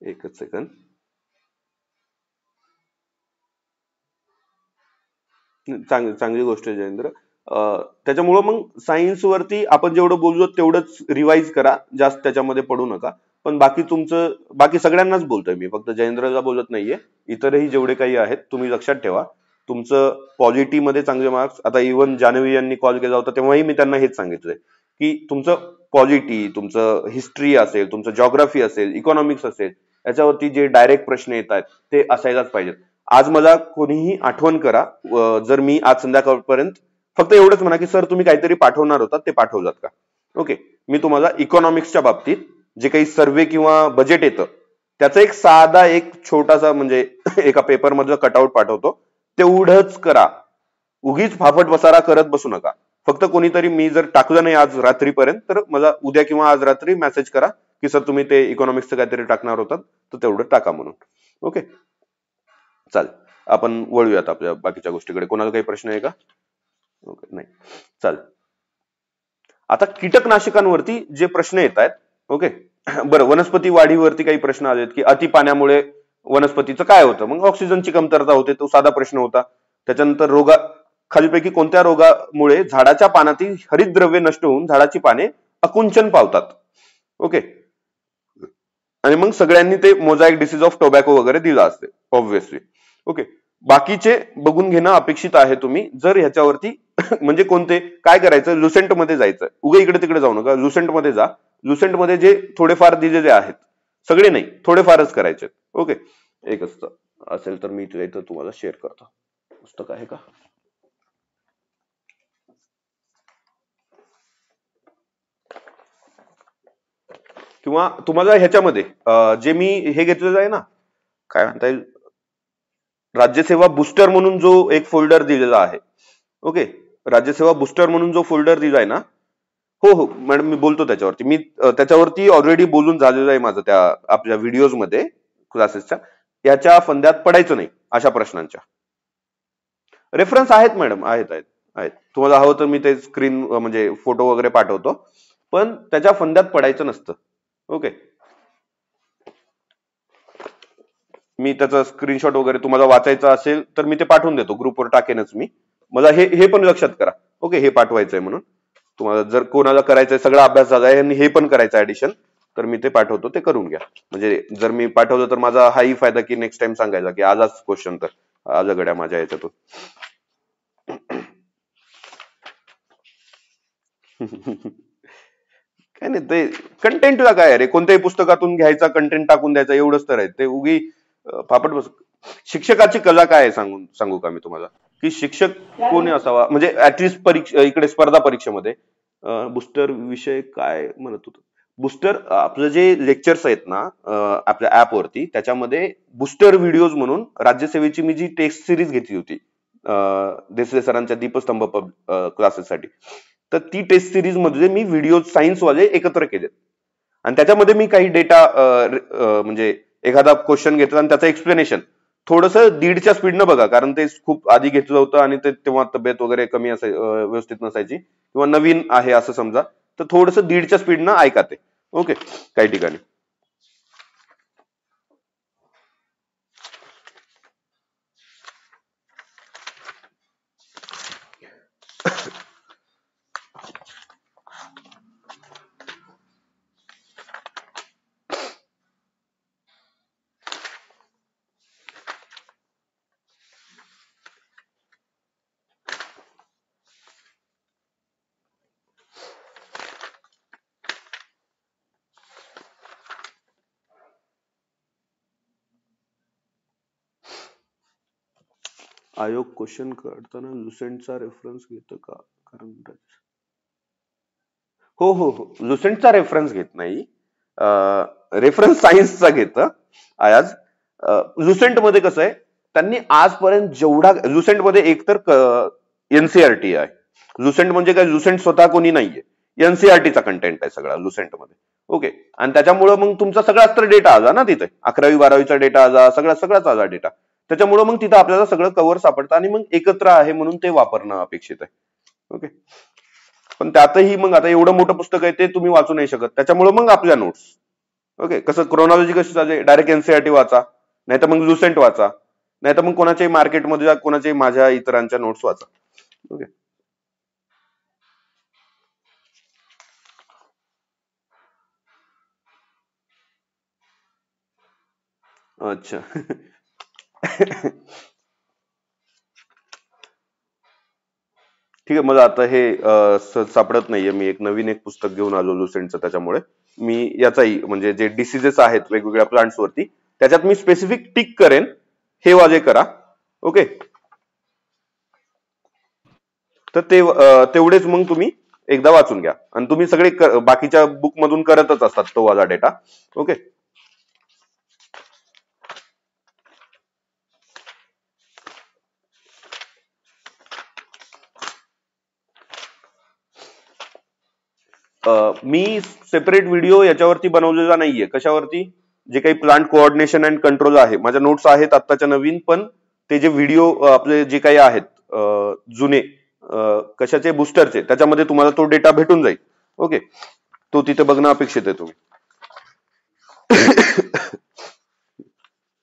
एकच सेकंद. चांगली गोष्ट आहे जयेंद्र. त्याच्यामुळं मग सायन्स वरती आपण जेवढं बोललो तेवढंच रिवाइज करा, जास्त त्याच्यामध्ये पडू नका. पण बाकी सगळ्यांनाच बोलतोय मी, फक्त जयेंद्रला बोलत नाहीये. इतरही जेवढे काही आहेत तुम्ही लक्षात ठेवा, तुमचं पॉझिटिव्ह मध्ये चांगले मार्क्स. आता इव्हन जान्हवी यांनी कॉल केला होता तेव्हाही मी त्यांना हेच सांगितलंय की तुमचं पॉझिटिव्ह, तुमचं हिस्ट्री असेल, तुमचं जॉग्राफी असेल, इकॉनॉमिक्स असेल, याच्यावरती जे डायरेक्ट प्रश्न येत आहेत ते असायलाच पाहिजेत. आज मला कोणीही आठवण करा, जर मी आज संध्याकाळपर्यंत फक्त एवढंच म्हणा की सर तुम्ही काहीतरी पाठवणार होता, ते पाठवलात का, ओके. मी तुम्हाला इकॉनॉमिक्सच्या बाबतीत जे काही सर्वे किंवा बजेट येतं त्याचा एक साधा एक छोटासा म्हणजे एका पेपर मधलं कटआउट पाठवतो, तेवढंच करा. उगीच फाफट बसारा करत बसू नका. फक्त कोणीतरी, मी जर टाकलं नाही आज रात्रीपर्यंत तर मला उद्या किंवा आज रात्री मेसेज करा की सर तुम्ही ते इकॉनॉमिक्सचं काहीतरी टाकणार होतात तर तेवढं टाका म्हणून, ओके. चालेल, आपण वळूयात आपल्या बाकीच्या गोष्टीकडे. कोणाला काही प्रश्न आहे का? ओके, नाही, चालेल. आता कीटकनाशकांवरती जे प्रश्न येत आहेत, ओके. बरं, वनस्पती वाढीवरती काही प्रश्न आलेत की अति पाण्यामुळे वनस्पतीचं काय होतं? मग ऑक्सिजनची कमतरता होते, तो साधा प्रश्न होता. त्याच्यानंतर खालीलपैकी कोणत्या रोगामुळे झाडाच्या पानातील हरितद्रव्य नष्ट होऊन झाडाची पाने अकुंचन पावतात, ओके. आणि मग सगळ्यांनी ते मोझॅइक डिसीज ऑफ टोबॅको वगैरे दिला असते ऑब्व्हियसली, ओके. बाकीचे बघून घेणं अपेक्षित आहे तुम्ही. जर ह्याच्यावरती म्हणजे कोणते काय करायचं, लुसेंट मध्ये जायचं, उगा इकडे तिकडे जाऊ नका, लुसेंट मध्ये जा. लुसेंट मध्ये जे थोडेफार दिलेले आहेत, सगळे नाही, थोडेफारच करायचे, ओके. एकच असेल तर मी इथं तुम्हाला शेअर करतो. पुस्तक आहे का? किंवा तुम्हाला ह्याच्यामध्ये जे मी हे घेतलेलं आहे ना, काय म्हणता येईल, राज्यसेवा बुस्टर म्हणून जो एक फोल्डर दिलेला आहे, ओके. राज्यसेवा बुस्टर म्हणून जो फोल्डर दिलाय ना, हो मॅडम, मी बोलतो त्याच्यावरती. मी त्याच्यावरती ऑलरेडी बोलून झालेलं आहे माझं त्या आपल्या व्हिडिओज मध्ये क्लासेसच्या. याच्या फंद्यात पडायचं नाही अशा प्रश्नांच्या. रेफरन्स आहेत मॅडम, आहेत. तुम्हाला हवं तर मी ते स्क्रीन म्हणजे फोटो वगैरे पाठवतो, पण त्याच्या फंद्यात पडायचं नसतं, ओके. मी त्याचा स्क्रीनशॉट वगैरे तुम्हाला वाचायचा असेल तर मी ते पाठवून देतो, ग्रुपवर टाकेनच मी. मला हे पण लक्षात करा, ओके, हे पाठवायचंय म्हणून. तुम्हाला जर कोणाला करायचंय, सगळा अभ्यास झालाय आणि हे पण करायचं ऍडिशन, तर मी ते पाठवतो, ते करून घ्या. म्हणजे जर मी पाठवलं तर माझा हाही फायदा की नेक्स्ट टाइम सांगायचा की आलाच क्वेश्चन, तर आलं गड्या माझ्या याच्यातून. काय नाही, ते कंटेंटला काय रे, कोणत्याही पुस्तकातून घ्यायचा, कंटेंट टाकून द्यायचा, एवढंच तर आहे ते. उगी फापट बस. शिक्षकाची कला काय आहे सांगू का मी तुम्हाला, की शिक्षक कोणी असावा, म्हणजे ऍटलिस्ट परीक्षा इकडे स्पर्धा परीक्षेमध्ये बुस्टर विषय काय म्हणत होतो, बुस्टर आपलं जे लेक्चर्स आहेत ना आपल्या ऍपवरती, त्याच्यामध्ये बुस्टर व्हिडिओज म्हणून राज्यसेवेची मी जी टेस्ट सिरीज घेतली होती देसले सरांच्या दीपस्तंभ क्लासेससाठी, तर ती टेस्ट सिरीज मध्ये मी व्हिडिओ सायन्सवाले एकत्र केलेत. आणि त्याच्यामध्ये मी काही डेटा म्हणजे एखादा क्वेश्चन घेतला आणि त्याचं एक्सप्लेनेशन थोडंसं 1.5च्या स्पीडनं बघा, कारण ते खूप आधी घेतलं होतं आणि ते तेव्हा तब्येत वगैरे कमी व्यवस्थित नसायची किंवा नवीन आहे असं समजा, तर थोडंसं 1.5च्या स्पीडनं ऐका ते. ओके, काही ठिकाणी आयोग क्वेश्चन काढताना लुसेंटचा रेफरन्स घेतं का? कारण हो, लुसेंटचा रेफरन्स घेत नाही, रेफरन्स सायन्सचा घेतं आज. लुसेंटमध्ये कसं आहे, त्यांनी आजपर्यंत जेवढा लुसेंटमध्ये एकतर एनसीआरटी आहे. लुसेंट म्हणजे काय, लुसेंट स्वतः कोणी नाहीये, एनसीआरटीचा कंटेंट आहे सगळा लुसेंटमध्ये. ओके, आणि त्याच्यामुळं मग तुमचा सगळाच तर डेटा आजा ना तिथे, 11वी-12वीचा डेटा आजा, सगळाच आजा डेटा. त्याच्यामुळं मग तिथं आपल्याला सगळं कव्हर सापडतं आणि मग एकत्र आहे म्हणून ते वापरणं अपेक्षित आहे. ओके, पण त्यातही मग आता एवढं मोठं पुस्तक आहे ते तुम्ही वाचू नाही शकत, त्याच्यामुळे मग आपल्या नोट्स. ओके, कसं क्रोनॉलॉजी कशी चालते, डायरेक्ट एनसीआरटी वाचा, नाही तर मग लुसेंट वाचा, नाही तर मग कोणाच्याही मार्केटमध्ये जा, कोणाच्याही माझ्या इतरांच्या नोट्स वाचा. ओके, अच्छा. ठीक आहे, मला आता हे सापडत नाहीये. मी नवीन एक पुस्तक घेऊन आलो लुसेंटचं, त्याच्यामुळे मी याचाही म्हणजे जे डिसिजेस आहेत वेगवेगळ्या प्लांट्स वरती, त्याच्यात मी स्पेसिफिक टिक करेन, हे वाजे करा. ओके, तर ते तेवढेच मग तुम्ही एकदा वाचून घ्या, आणि तुम्ही सगळे बाकीच्या बुक मधून करतच असतात तो वाला डेटा. ओके, मी सेपरेट व्हिडिओ याच्यावरती बनवलेला नाहीये. कशावरती? जे काही प्लांट कोऑर्डिनेशन अँड कंट्रोल आहे, माझ्या नोट्स आहेत आत्ताच्या नवीन, पण ते जे व्हिडिओ आपले जे काही आहेत जुने कशाचे, बुस्टरचे, त्याच्यामध्ये तुम्हाला तो डेटा भेटून जाईल. ओके, तो तिथे बघणं अपेक्षित आहे तुम्ही.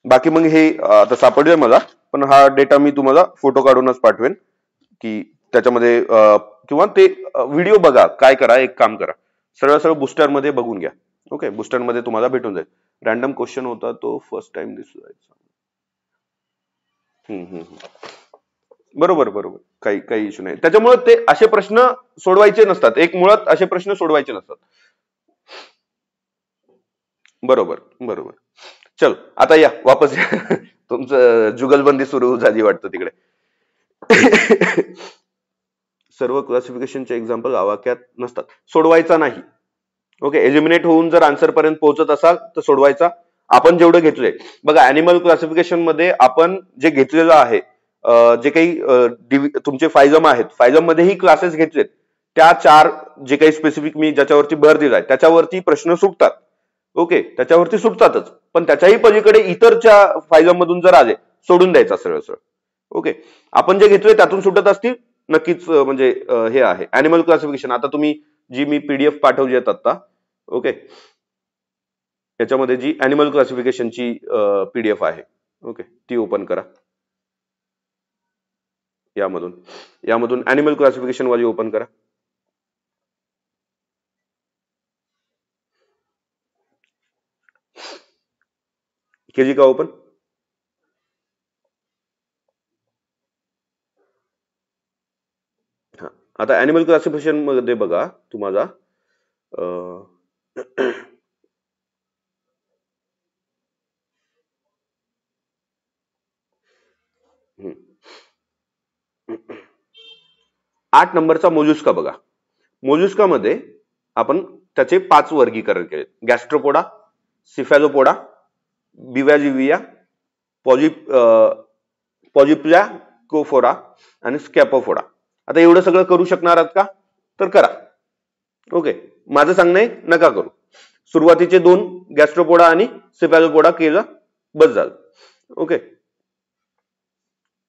बाकी मग हे आता सापडलंय मला, पण हा डेटा मी तुम्हाला फोटो काढूनच पाठवेन की त्याच्यामध्ये किंवा ते व्हिडिओ बघा. काय करा, एक काम करा, सरळ सरळ बुस्टर मध्ये बघून घ्या. ओके, बुस्टर मध्ये तुम्हाला भेटून जाईल. रॅन्डम क्वेश्चन होता तो फर्स्ट टाइम दिसला. बरोबर बरोबर, काही इश्यू नाही. त्याच्यामुळे ते असे प्रश्न सोडवायचे नसतात, एक मुळात असे प्रश्न सोडवायचे नसतात. बरोबर बरोबर. चल आता या वापस या. तुमचं जुगलबंदी सुरू झाली वाटतं तिकडे. सर्व क्लासिफिकेशनचे एक्झाम्पल आवाक्यात नसतात, सोडवायचा नाही. ओके, एलिमिनेट होऊन जर आन्सर पर्यंत पोहोचत असाल तर सोडवायचा. आपण जेवढं घेतलंय बघा, अॅनिमल क्लासिफिकेशन मध्ये आपण जे घेतलेलं आहे, जे काही तुमचे फायझम आहेत, फायझम मध्येही क्लासेस घेतलेत, त्या 4 जे काही स्पेसिफिक मी ज्याच्यावरती भर दिलाय त्याच्यावरती प्रश्न सुटतात. ओके, त्याच्यावरती सुटतातच, पण त्याच्याही पलीकडे इतरच्या फायझम मधून जर आले, सोडून द्यायचा सरळ सरळ. ओके, आपण जे घेतोय त्यातून सुटत असतील नक्कीच, म्हणजे हे आहे अॅनिमल क्लासिफिकेशन. आता तुम्ही जी मी पीडीएफ पाठवली आहेत आता, ओके, याच्यामध्ये जी अॅनिमल क्लासिफिकेशनची पीडीएफ आहे, ओके, ती ओपन करा. यामधून अॅनिमल क्लासिफिकेशन वाली ओपन करा. केली का ओपन? आता अॅनिमल क्लासिफिकेशन मध्ये बघा तुम्हाला हम्म. 8 नंबरचा मोलुस्का बघा. मोलुस्का मध्ये आपण त्याचे 5 वर्गीकरण केले. गॅस्ट्रोपोडा, सिफॅलोपोडा, बिव्याजिविया, पॉजिप्ल्या कोफोरा आणि स्कॅपोफोडा. आता एवढं सगळं करू शकणार आहात का? तर करा. ओके, माझं सांगणं आहे नका करू. सुरुवातीचे 2 गॅस्ट्रोपोडा आणि सिफॅलोपोडा केलं बस झालं. ओके,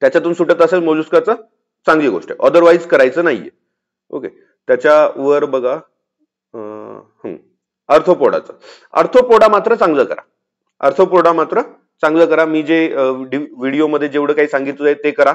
त्याच्यातून सुटत असेल मोलुस्काचं चांगली गोष्ट आहे, अदरवाईज करायचं नाहीये. ओके, त्याच्यावर बघा अर्थोपोडाचं. अर्थोपोडा मात्र चांगलं करा. अर्थोपोडा मात्र चांगलं करा. मी जे व्हिडिओमध्ये जेवढं काही सांगितलंय ते करा.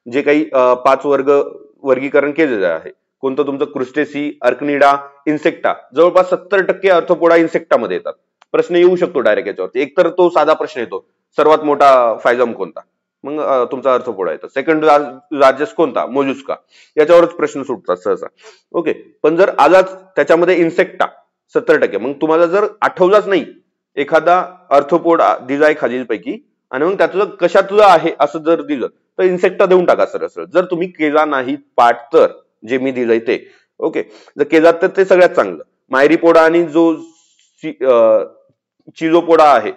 जे काही 5 वर्गीकरण केलेलं आहे, कोणतं तुमचं क्रुस्टेसी, अर्कनिडा, इन्सेक्टा, जवळपास 70% अर्थोपोडा इन्सेक्टामध्ये येतात. प्रश्न येऊ शकतो डायरेक्ट याच्यावरती. एकतर तो साधा प्रश्न येतो, सर्वात मोठा फायलम कोणता, मग तुमचा अर्थोपोडा येतो. सेकंड लार्जेस्ट कोणता, मोलुस्का, याच्यावरच प्रश्न सुटतात सहसा. ओके, पण जर आलाच त्याच्यामध्ये इन्सेक्टा 70%, मग तुम्हाला जर आठवलाच नाही एखादा अर्थोपोडा दिलाय खालीलपैकी आणि मग त्यातलं कशातलं आहे असं जर दिलं तर इन्सेक्टा देऊन टाका सरळ सरळ. जर तुम्ही केला नाही पाठ तर जे मी दिलंय ते. ओके, जर केलात तर ते सगळ्यात चांगलं. मायरीपोडा आणि जो चिलोपोडा आहे,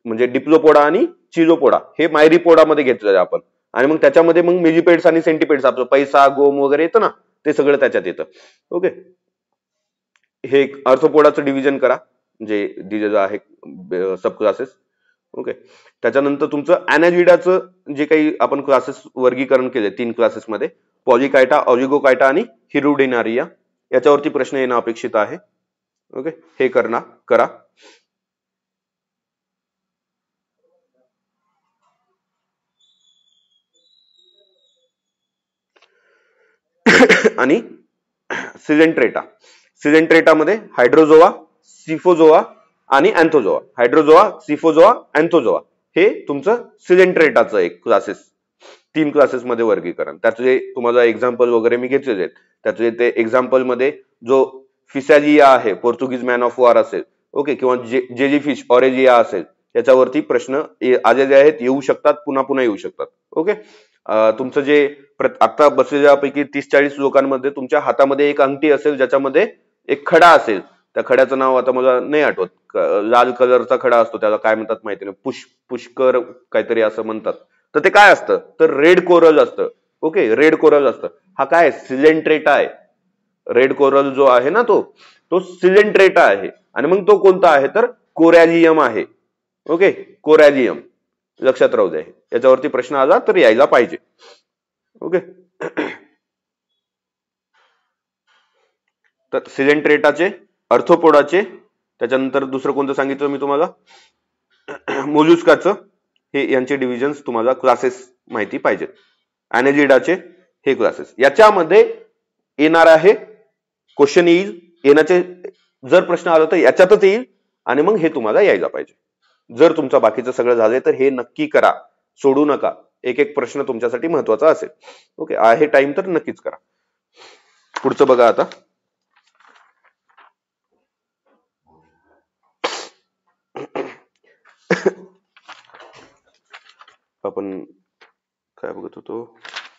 म्हणजे डिप्लोपोडा आणि चिलोपोडा, हे मायरीपोडामध्ये घेतलेलं आपण. आणि मग त्याच्यामध्ये मग मिलिपेड्स आणि सेंटिपेड्स, आपलं पैसा, गोम वगैरे येतं ना, ते सगळं त्याच्यात येतं. ओके, हे अर्थोपोडाचं डिव्हिजन करा जे दिलेलं आहे सब क्लासेस. ओके, त्याच्यानंतर तुमचं अॅनाजिडाचं जे काही आपण क्लासेस वर्गीकरण केले 3 क्लासेसमध्ये, पॉलिकायटा, ऑलिगोकायटा आणि हिरुडिनारिया, याच्यावरती प्रश्न येणं अपेक्षित आहे. ओके, हे करा. आणि सिलेंट्रेटामध्ये हायड्रोझोआ, सिफोझोआ आणि अँथोझोआ. हायड्रोझोआ, सिफोझोआ, अँथोझोआ हे तुमचं सिलेंट्रेटाचं एक क्लासेस, 3 क्लासेसमध्ये वर्गीकरण. त्याचे तुम्हाला एक्झाम्पल वगैरे मी घेतलेले आहेत. त्याचे ते एक्झाम्पल मध्ये जो फिसॅलिया आहे, पोर्तुगीज मॅन ऑफ वॉर असेल, ओके, किंवा जेलीफिश ऑरेजिया असेल, याच्यावरती प्रश्न आलेले आहेत, येऊ शकतात, पुन्हा येऊ शकतात. ओके, तुमचं जे आता बसलेल्यापैकी 30-40 लोकांमध्ये तुमच्या हातामध्ये एक अंगठी असेल ज्याच्यामध्ये एक खडा असेल. त्या खड्याचं नाव आता मला नाही आठवत, लाल कलरचा खडा असतो, त्याला काय म्हणतात माहिती नाही, पुष्कर काहीतरी असं म्हणतात. तर ते काय असतं, तर रेड कोरल असतं. ओके, रेड कोरल असतं. हा काय सिलेंट्रेटा आहे. रेड कोरल जो आहे ना तो सिलेंट्रेटा आहे. आणि मग तो कोणता आहे तर कोरॅलियम आहे. ओके, कोरॅलियम लक्षात राहू द्या. याच्यावरती प्रश्न आला तर यायला पाहिजे. ओके, तर सिलेंट्रेटाचे, अर्थोपोडाचे, त्याच्यानंतर दुसरं कोणतं सांगितलं मी तुम्हाला, मोलुस्काचं, हे यांचे डिव्हिजन्स तुम्हाला क्लासेस माहिती पाहिजेत. अॅनालिडाचे हे क्लासेस, याच्यामध्ये येणार आहे क्वेश्चन येईल. येण्याचे जर प्रश्न आला तर याच्यातच येईल आणि मग हे तुम्हाला यायला पाहिजे. जर तुमचं बाकीचं सगळं झालंय तर हे नक्की करा, सोडू नका. एक प्रश्न तुमच्यासाठी महत्वाचा असेल. ओके, आहे टाइम तर नक्कीच करा. पुढचं बघा आता. आपण काय बघत होतो,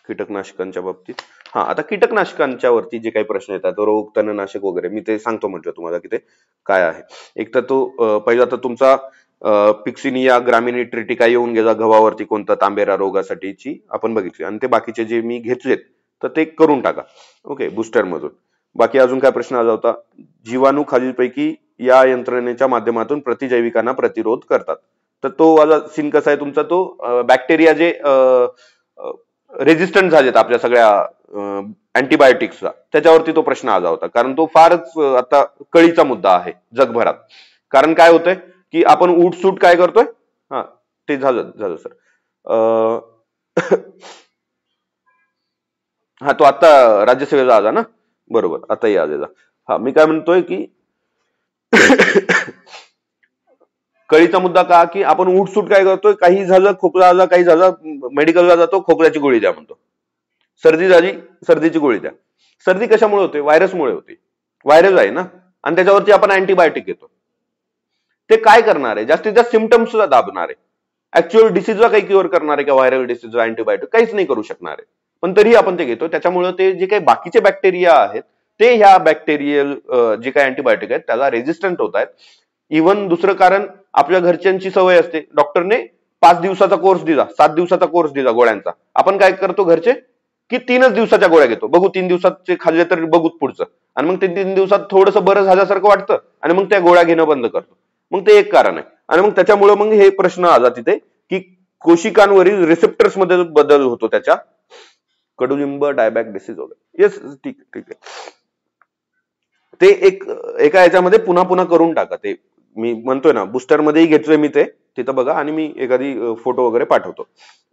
कीटकनाशकांच्या बाबतीत. आता कीटकनाशकांच्या वरती जे काही प्रश्न येतात, रोग, तणनाशक वगैरे, मी ते सांगतो म्हटलं तुम्हाला की ते काय आहे. एक तर तो पहिला तर तुमचा पिक्सिनिया ग्रामिनी ट्रिटिका येऊन गेला गव्हावरती, कोणता तांबेरा रोगासाठीची आपण बघितली. आणि ते बाकीचे जे मी घेतलेत तर ते करून टाका. ओके, बुस्टर मधून. बाकी अजून काय प्रश्न आला होता, जीवाणू खालीलपैकी या यंत्रणेच्या माध्यमातून प्रतिजैविकांना प्रतिरोध करतात. तर तो वाला सीन कसा आहे तुमचा, तो बॅक्टेरिया जे रेजिस्टंट झालेत आपल्या सगळ्या अँटीबायोटिक्सला, त्याच्यावरती तो प्रश्न आला होता. कारण तो फारच आता कळीचा मुद्दा आहे जगभरात. कारण काय होतंय की आपण उठसूट काय करतोय. ते झालं सर. तो आता राज्यसेवेला आला ना, बरोबर, आताही आलेला. मी काय म्हणतोय की कळीचा मुद्दा का, की आपण उठसूट काय करतोय, काही झालं, खोकला आला, काही झालं, मेडिकलला जातो, खोकल्याची गोळी द्या म्हणतो. सर्दी झाली, सर्दीची गोळी द्या. सर्दी कशामुळे होते, व्हायरसमुळे होते. व्हायरस आहे ना, आणि त्याच्यावरती आपण अँटीबायोटिक घेतो. ते काय करणार आहे, जास्तीत जास्त सिम्पटम्सला दाबणार आहे. ऍक्च्युअल डिसीजला काही क्युअर करणार आहे का, व्हायरल डिसीजला अँटीबायोटिक काहीच नाही करू शकणार आहे. पण तरी आपण ते घेतो. त्याच्यामुळे ते जे काही बाकीचे बॅक्टेरिया आहेत ते ह्या बॅक्टेरियल जे काही अँटीबायोटिक आहेत त्याला रेजिस्टंट होत आहेत. इव्हन दुसरं कारण आपल्या घरच्यांची सवय असते, डॉक्टरने 5 दिवसाचा कोर्स दिला, 7 दिवसाचा कोर्स दिला गोळ्यांचा, आपण काय करतो घरचे की 3च दिवसाच्या गोळ्या घेतो, बघू 3 दिवसाचे खाल्ले तर बघू पुढचं, आणि मग ते 3 दिवसात थोडंसं बरं झाल्यासारखं वाटतं आणि मग त्या गोळ्या घेणं बंद करतो. मग ते एक कारण आहे. आणि मग त्याच्यामुळे मग हे प्रश्न आला तिथे की कोशिकांवरील रिसेप्टर्स मध्ये बदल होतो त्याच्या. कडुलिंब, डायबॅक डिसीज वगैरे. येस, ठीक आहे. ते एका याच्यामध्ये पुन्हा पुन्हा करून टाका. ते मी म्हणतोय ना, बुस्टर मध्येही घेतोय मी ते, तिथं बघा, आणि मी एखादी फोटो वगैरे पाठवतो.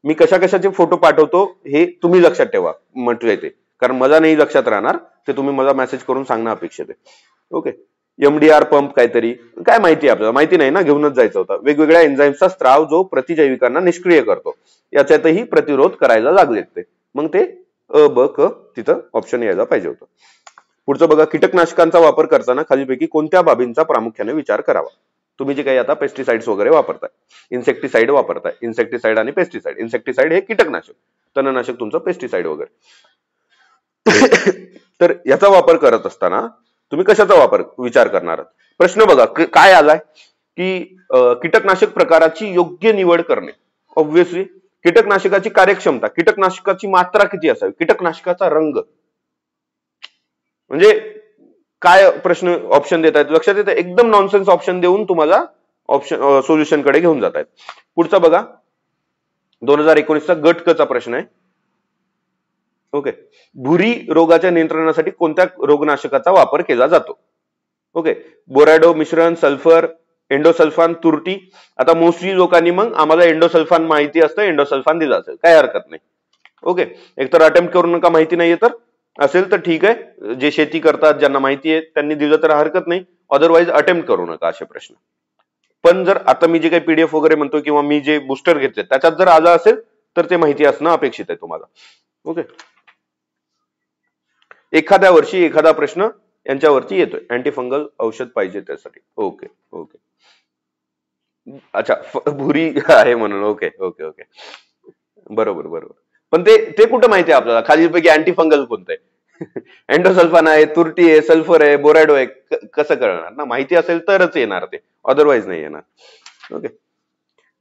मी कशा कशाचे फोटो पाठवतो हे तुम्ही लक्षात ठेवा म्हटलंय ते, कारण मला नाही लक्षात राहणार, ते तुम्ही मला मेसेज करून सांगणं अपेक्षित आहे. ओके. एमडीआर पंप काहीतरी, काय माहिती आपल्याला माहिती नाही ना, घेऊनच जायचं होतं. वेगवेगळ्या एन्झाईम्सचा स्त्राव जो प्रतिजैविकांना निष्क्रिय करतो, याच्यातही प्रतिरोध करायला लागलेत ते. मग ते अ ब क तिथं ऑप्शन यायला पाहिजे होतं. पुढचं बघा, कीटकनाशकांचा वापर करताना खालीपैकी कोणत्या बाबींचा प्रामुख्याने विचार करावा. तुम्ही जे काही आता पेस्टिसाइड्स वगैरे वापरताय, इन्सेक्टिसाइड वापरताय, इन्सेक्टिसाइड आणि पेस्टिसाइड. इन्सेक्टिसाइड हे कीटकनाशक, तणनाशक तुमचं पेस्टिसाइड वगैरे. तर याचा वापर करत असताना तुम्ही कशाचा वापर विचार करणार? प्रश्न बघा काय आलाय की कीटकनाशक प्रकाराची योग्य निवड करणे. ऑब्व्हियसली कीटकनाशकाची कार्यक्षमता, कीटकनाशकाची मात्रा किती असावी, कीटकनाशकाचा रंग, म्हणजे काय प्रश्न ऑप्शन देत आहेत लक्षात येतं. एकदम नॉनसेन्स ऑप्शन देऊन तुम्हाला ऑप्शन सोल्युशन कडे घेऊन जात आहेत. पुढचा बघा, 2019चा गट क चा प्रश्न आहे. ओके. भुरी रोगाच्या नियंत्रणासाठी कोणत्या रोगनाशकाचा वापर केला जातो? ओके. बोरॅडो मिश्रण, सल्फर, एंडोसल्फान, तुरटी. आता मोस्टली लोकांनी मग आम्हाला एंडोसल्फान माहिती असतं, एंडोसल्फान दिलं असेल, काय हरकत नाही. ओके. एकतर अटेम्प्ट करू नका, माहिती नाहीये तर, असेल तर ठीक आहे, जे शेती करतात ज्यांना माहिती आहे त्यांनी दिलं तर हरकत नाही, अदरवाईज अटेम्प्ट करू नका असे प्रश्न. पण जर आता मी जे काही पीडीएफ वगैरे म्हणतो किंवा मी जे बुस्टर घेतले त्याच्यात जर आलं असेल तर ते माहिती असणं अपेक्षित आहे तुम्हाला. ओके. एखाद्या वर्षी एखादा प्रश्न यांच्यावरती येतोय, अँटीफंगल औषध पाहिजे त्यासाठी. Okay okay. अच्छा, भुरी आहे म्हणून. ओके ओके ओके, बरोबर बरोबर. पण ते कुठं माहिती आहे आपल्याला खालीपैकी अँटीफंगल कोणतं आहे? एंडोसल्फान आहे, तुरटी आहे, सल्फर आहे, बोरॅडो आहे, कसं कळणार ना? माहिती असेल तरच येणार ते, अदरवाईज नाही येणार. Okay.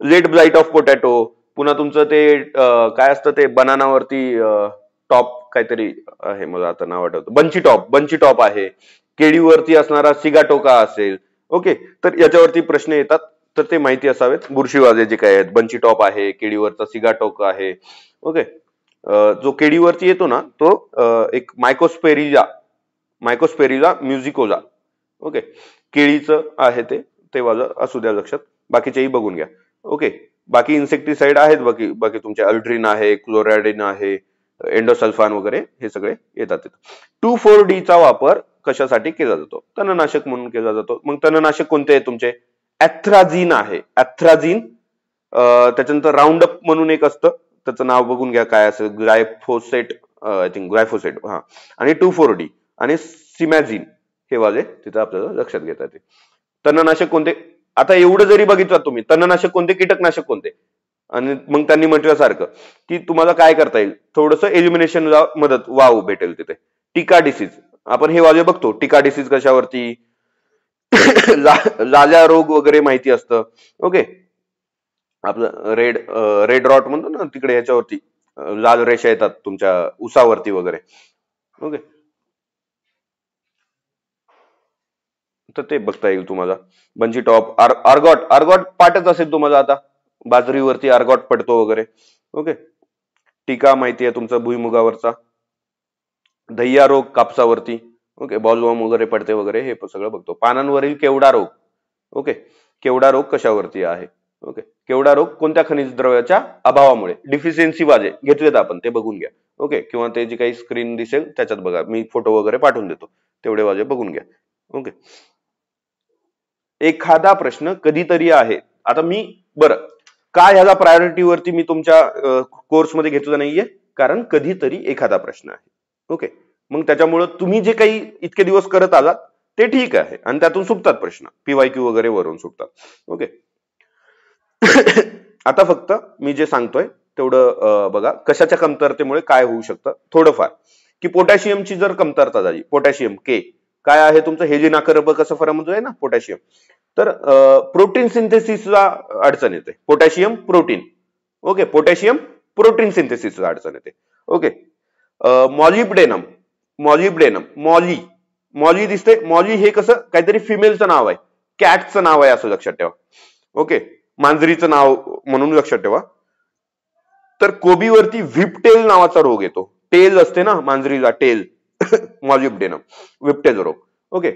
Late blight of potato, पुन्हा तुमचं ते काय असतं ते बनानावरती टॉप काहीतरी आहे, मला आता नाव आठवतं, बंची टॉप आहे. केळीवरती असणारा सिगाटोका असेल. ओके. तर याच्यावरती प्रश्न येतात, तर ते माहिती असावेत. बुरशीवाजे जे काय आहेत, बंची टॉप आहे, केळीवरचा सिगाटोका आहे. ओके. जो केळीवरती येतो ना तो एक मायकोस्पेरिला म्युझिकोला. ओके. केळीचं आहे ते वालं असू द्या लक्षात, बाकीचेही बघून घ्या. ओके. बाकी इन्सेक्टिसाइड आहेत, बाकी तुमचे अल्ड्रिन आहे, क्लोरॅडिन आहे, एंडोसल्फान वगैरे हे सगळे येतात. 2,4-D चा वापर कशासाठी केला जातो? तणनाशक म्हणून केला जातो. मग तणनाशक कोणते आहे तुमचे? ऍथ्राझिन आहे, ऍथ्राझिन. त्याच्यानंतर राऊंड अप म्हणून एक असतं, त्याचं नाव बघून घ्या काय असेल, ग्लायफोसेट, आय थिंक ग्लायफोसेट, हा. आणि 2,4-D आणि सिमॅझिन हे वाले तिथं आपल्याला लक्षात घेता येते. तणनाशक कोणते? आता एवढं जरी बघितलं तुम्ही, तणनाशक कोणते, कीटकनाशक कोणते, आणि मग त्यांनी म्हटल्यासारखं की तुम्हाला काय करता येईल, थोडंसं एलिमिनेशनला मदत वाव भेटेल तिथे. टिका डिसीज, आपण हे वाले बघतो. टिका डिसीज कशावरती? लाल्या रोग वगैरे माहिती असतं. ओके. आपलं रेड रॉट म्हणतो ना तिकडे, ह्याच्यावरती लाल रेषा येतात तुमच्या उसावरती वगैरे. ओके. तर ते बघता येईल तुम्हाला. बंजी टॉप, आर्गॉट पाठच असेल तुम्हाला आता, बाजरीवरती आर्गॉट पडतो वगैरे. ओके. टीका माहिती आहे तुमचा भुईमुगावरचा. दह्या रोग कापसावरती. ओके. बॉलवॉर्म वगैरे पडते वगैरे, हे सगळं बघतो. पानांवरील केवडा रोग. ओके. केवडा रोग कशावरती आहे? ओके. केवडा रोग कोणत्या खनिज द्रव्याच्या अभावामुळे, डिफिशियन्सी वाजे घेतलेत आपण, ते बघून घ्या. ओके. किंवा ते जे काही स्क्रीन दिसेल त्याच्यात बघा, मी फोटो वगैरे पाठवून देतो, तेवढे वाजे बघून घ्या. ओके. एखादा प्रश्न कधीतरी आहे. आता मी बरं काय ह्याला प्रायोरिटीवरती मी तुमच्या कोर्समध्ये घेतलं नाहीये, कारण कधीतरी एखादा प्रश्न आहे. ओके. मग त्याच्यामुळं तुम्ही जे काही इतके दिवस करत आलात ते ठीक आहे, आणि त्यातून सुटतात प्रश्न, पीवायक्यू वगैरे वरून सुटतात. ओके. आता फक्त मी जे सांगतोय तेवढं बघा, कशाच्या कमतरतेमुळे काय होऊ शकतं थोडंफार. की पोटॅशियमची जर कमतरता झाली, पोटॅशियम के काय आहे तुमचं, हे जे नाकरब कसं फरामध्ये आहे ना पोटॅशियम, तर प्रोटीन सिंथेसिसला अडचण येते. Potassium protein, okay, potassium protein सिंथेसिसला अडचण येते. ओके. मॉलिब्डेनम, मॉली दिसते. मॉली हे कसं काहीतरी फिमेलचं नाव आहे, कॅटचं नाव आहे असं लक्षात ठेवा. ओके, मांजरीचं नाव म्हणून लक्षात ठेवा. तर कोबीवरती व्हिपटेल नावाचा रोग येतो. टेल असते ना मांजरीला, टेल मॉलिब्डेनम, व्हिपटेल रोग. ओके.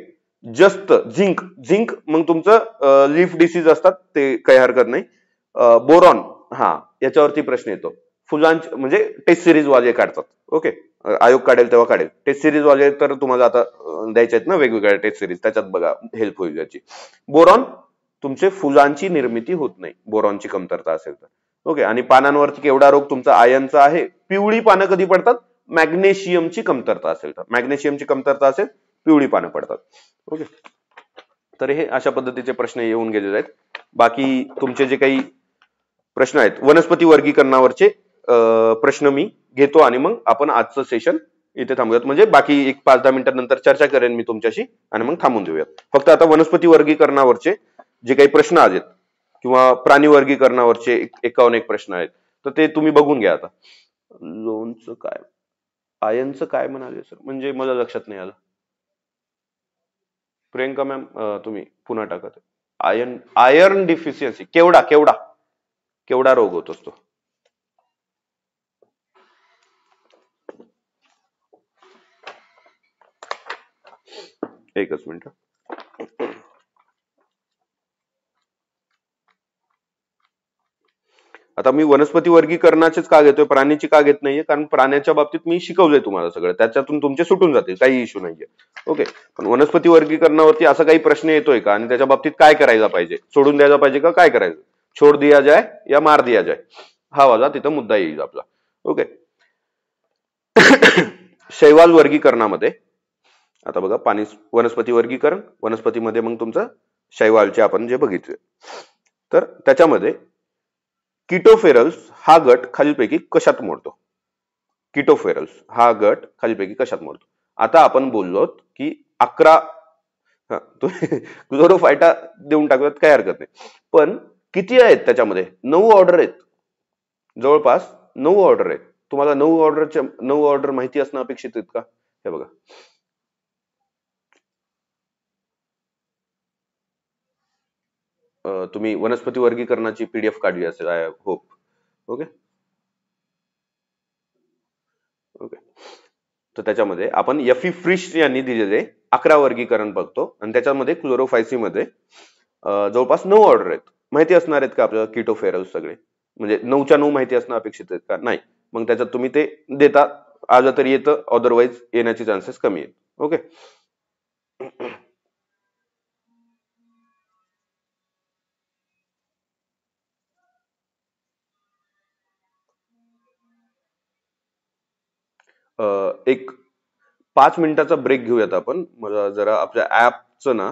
जस्त झिंक मग तुमचं लीफ डिसीज असतात, ते काही हरकत नाही. बोरॉन, हा याच्यावरती प्रश्न येतो. फुलांचे म्हणजे टेस्ट सिरीज वाले काढतात. ओके, आयोग काढेल तेव्हा काढेल. टेस्ट सिरीज वाले तर तुम्हाला आता द्यायचे आहेत ना वेगवेगळ्या टेस्ट सिरीज, त्याच्यात बघा हेल्प होईल याची. बोरॉन, तुमचे फुलांची निर्मिती होत नाही बोरॉनची कमतरता असेल तर. ओके. आणि पानांवरती केवढा रोग तुमचा आयनचा आहे. पिवळी पानं कधी पडतात, मॅग्नेशियमची कमतरता असेल तर. मॅग्नेशियमची कमतरता असेल, पिवळी पानं पडतात. ओके. तर हे अशा पद्धतीचे प्रश्न येऊन गेलेले आहेत. बाकी तुमचे जे काही प्रश्न आहेत वनस्पती वर्गीकरणावरचे प्रश्न मी घेतो आणि मग आपण आजचं सेशन इथे थांबूयात. म्हणजे बाकी एक 5-10 मिनिटांनंतर चर्चा करेन मी तुमच्याशी आणि मग थांबून देऊयात. फक्त आता वनस्पती वर्गीकरणावरचे जे काही प्रश्न आलेत किंवा प्राणी वर्गीकरणावरचे 51 प्रश्न आहेत, तर ते तुम्ही बघून घ्या. आता लोणचं काय, आयनचं काय म्हणाले सर, म्हणजे मला लक्षात नाही आलं. प्रियंका मॅम तुम्ही पुन्हा टाकत. आयर्न डिफिशियन्सी, केवढा रोग होत असतो. एकच मिनिट. आता मी वनस्पती वर्गीकरणाचेच का घेतोय, प्राणीची का घेत नाहीये, कारण प्राण्याच्या बाबतीत मी शिकवलंय तुम्हाला सगळं, त्याच्यातून तुमचे सुटून जातील, काही इश्यू नाहीये. ओके. पण वनस्पती वर्गीकरणावरती असा काही प्रश्न येतोय का, आणि त्याच्या बाबतीत काय करायला पाहिजे, सोडून द्यायला पाहिजे का काय करायचं, छोड दिया जाय या मार दिया जाय, हा वाला तिथं मुद्दा येईल आपला. ओके. शैवाल वर्गीकरणामध्ये आता बघा, वनस्पती वर्गीकरण, वनस्पतीमध्ये मग तुमचं शैवालचे आपण जे बघितले, तर त्याच्यामध्ये किटोफेरल्स हा गट खालीलपैकी कशात मोडतो. किटोफेरल्स हा गट खालीलपैकी कशात मोडतो. आता आपण बोललो की 11 क्लोरोफायटा देऊन टाकतात, काय हरकत नाही. पण किती आहेत त्याच्यामध्ये, 9 ऑर्डर आहेत, जवळपास 9 ऑर्डर आहेत. तुम्हाला 9 ऑर्डर माहिती असणं अपेक्षित आहेत का. हे बघा, तुम्ही वनस्पती वर्गीकरणाची पीडीएफ काढली असेल, आय होप. ओके. ओके. तर त्याच्यामध्ये आपण एफी फ्रिश यांनी दिलेले 11 वर्गीकरण बघतो, आणि त्याच्यामध्ये क्लोरोफायसी मध्ये जवळपास 9 ऑर्डर आहेत. माहिती असणार आहेत का आपल्याला किटोफेरल्स सगळे, म्हणजे 9च्या 9 माहिती असणं अपेक्षित आहेत का, नाही. मग त्याच्यात तुम्ही ते देता, आलं तर येतं, अदरवाईज येण्याचे चान्सेस कमी आहेत. ओके. एक 5 मिनिटाचा ब्रेक घेऊयात आपण. मला जरा आपल्या ऍपचं ना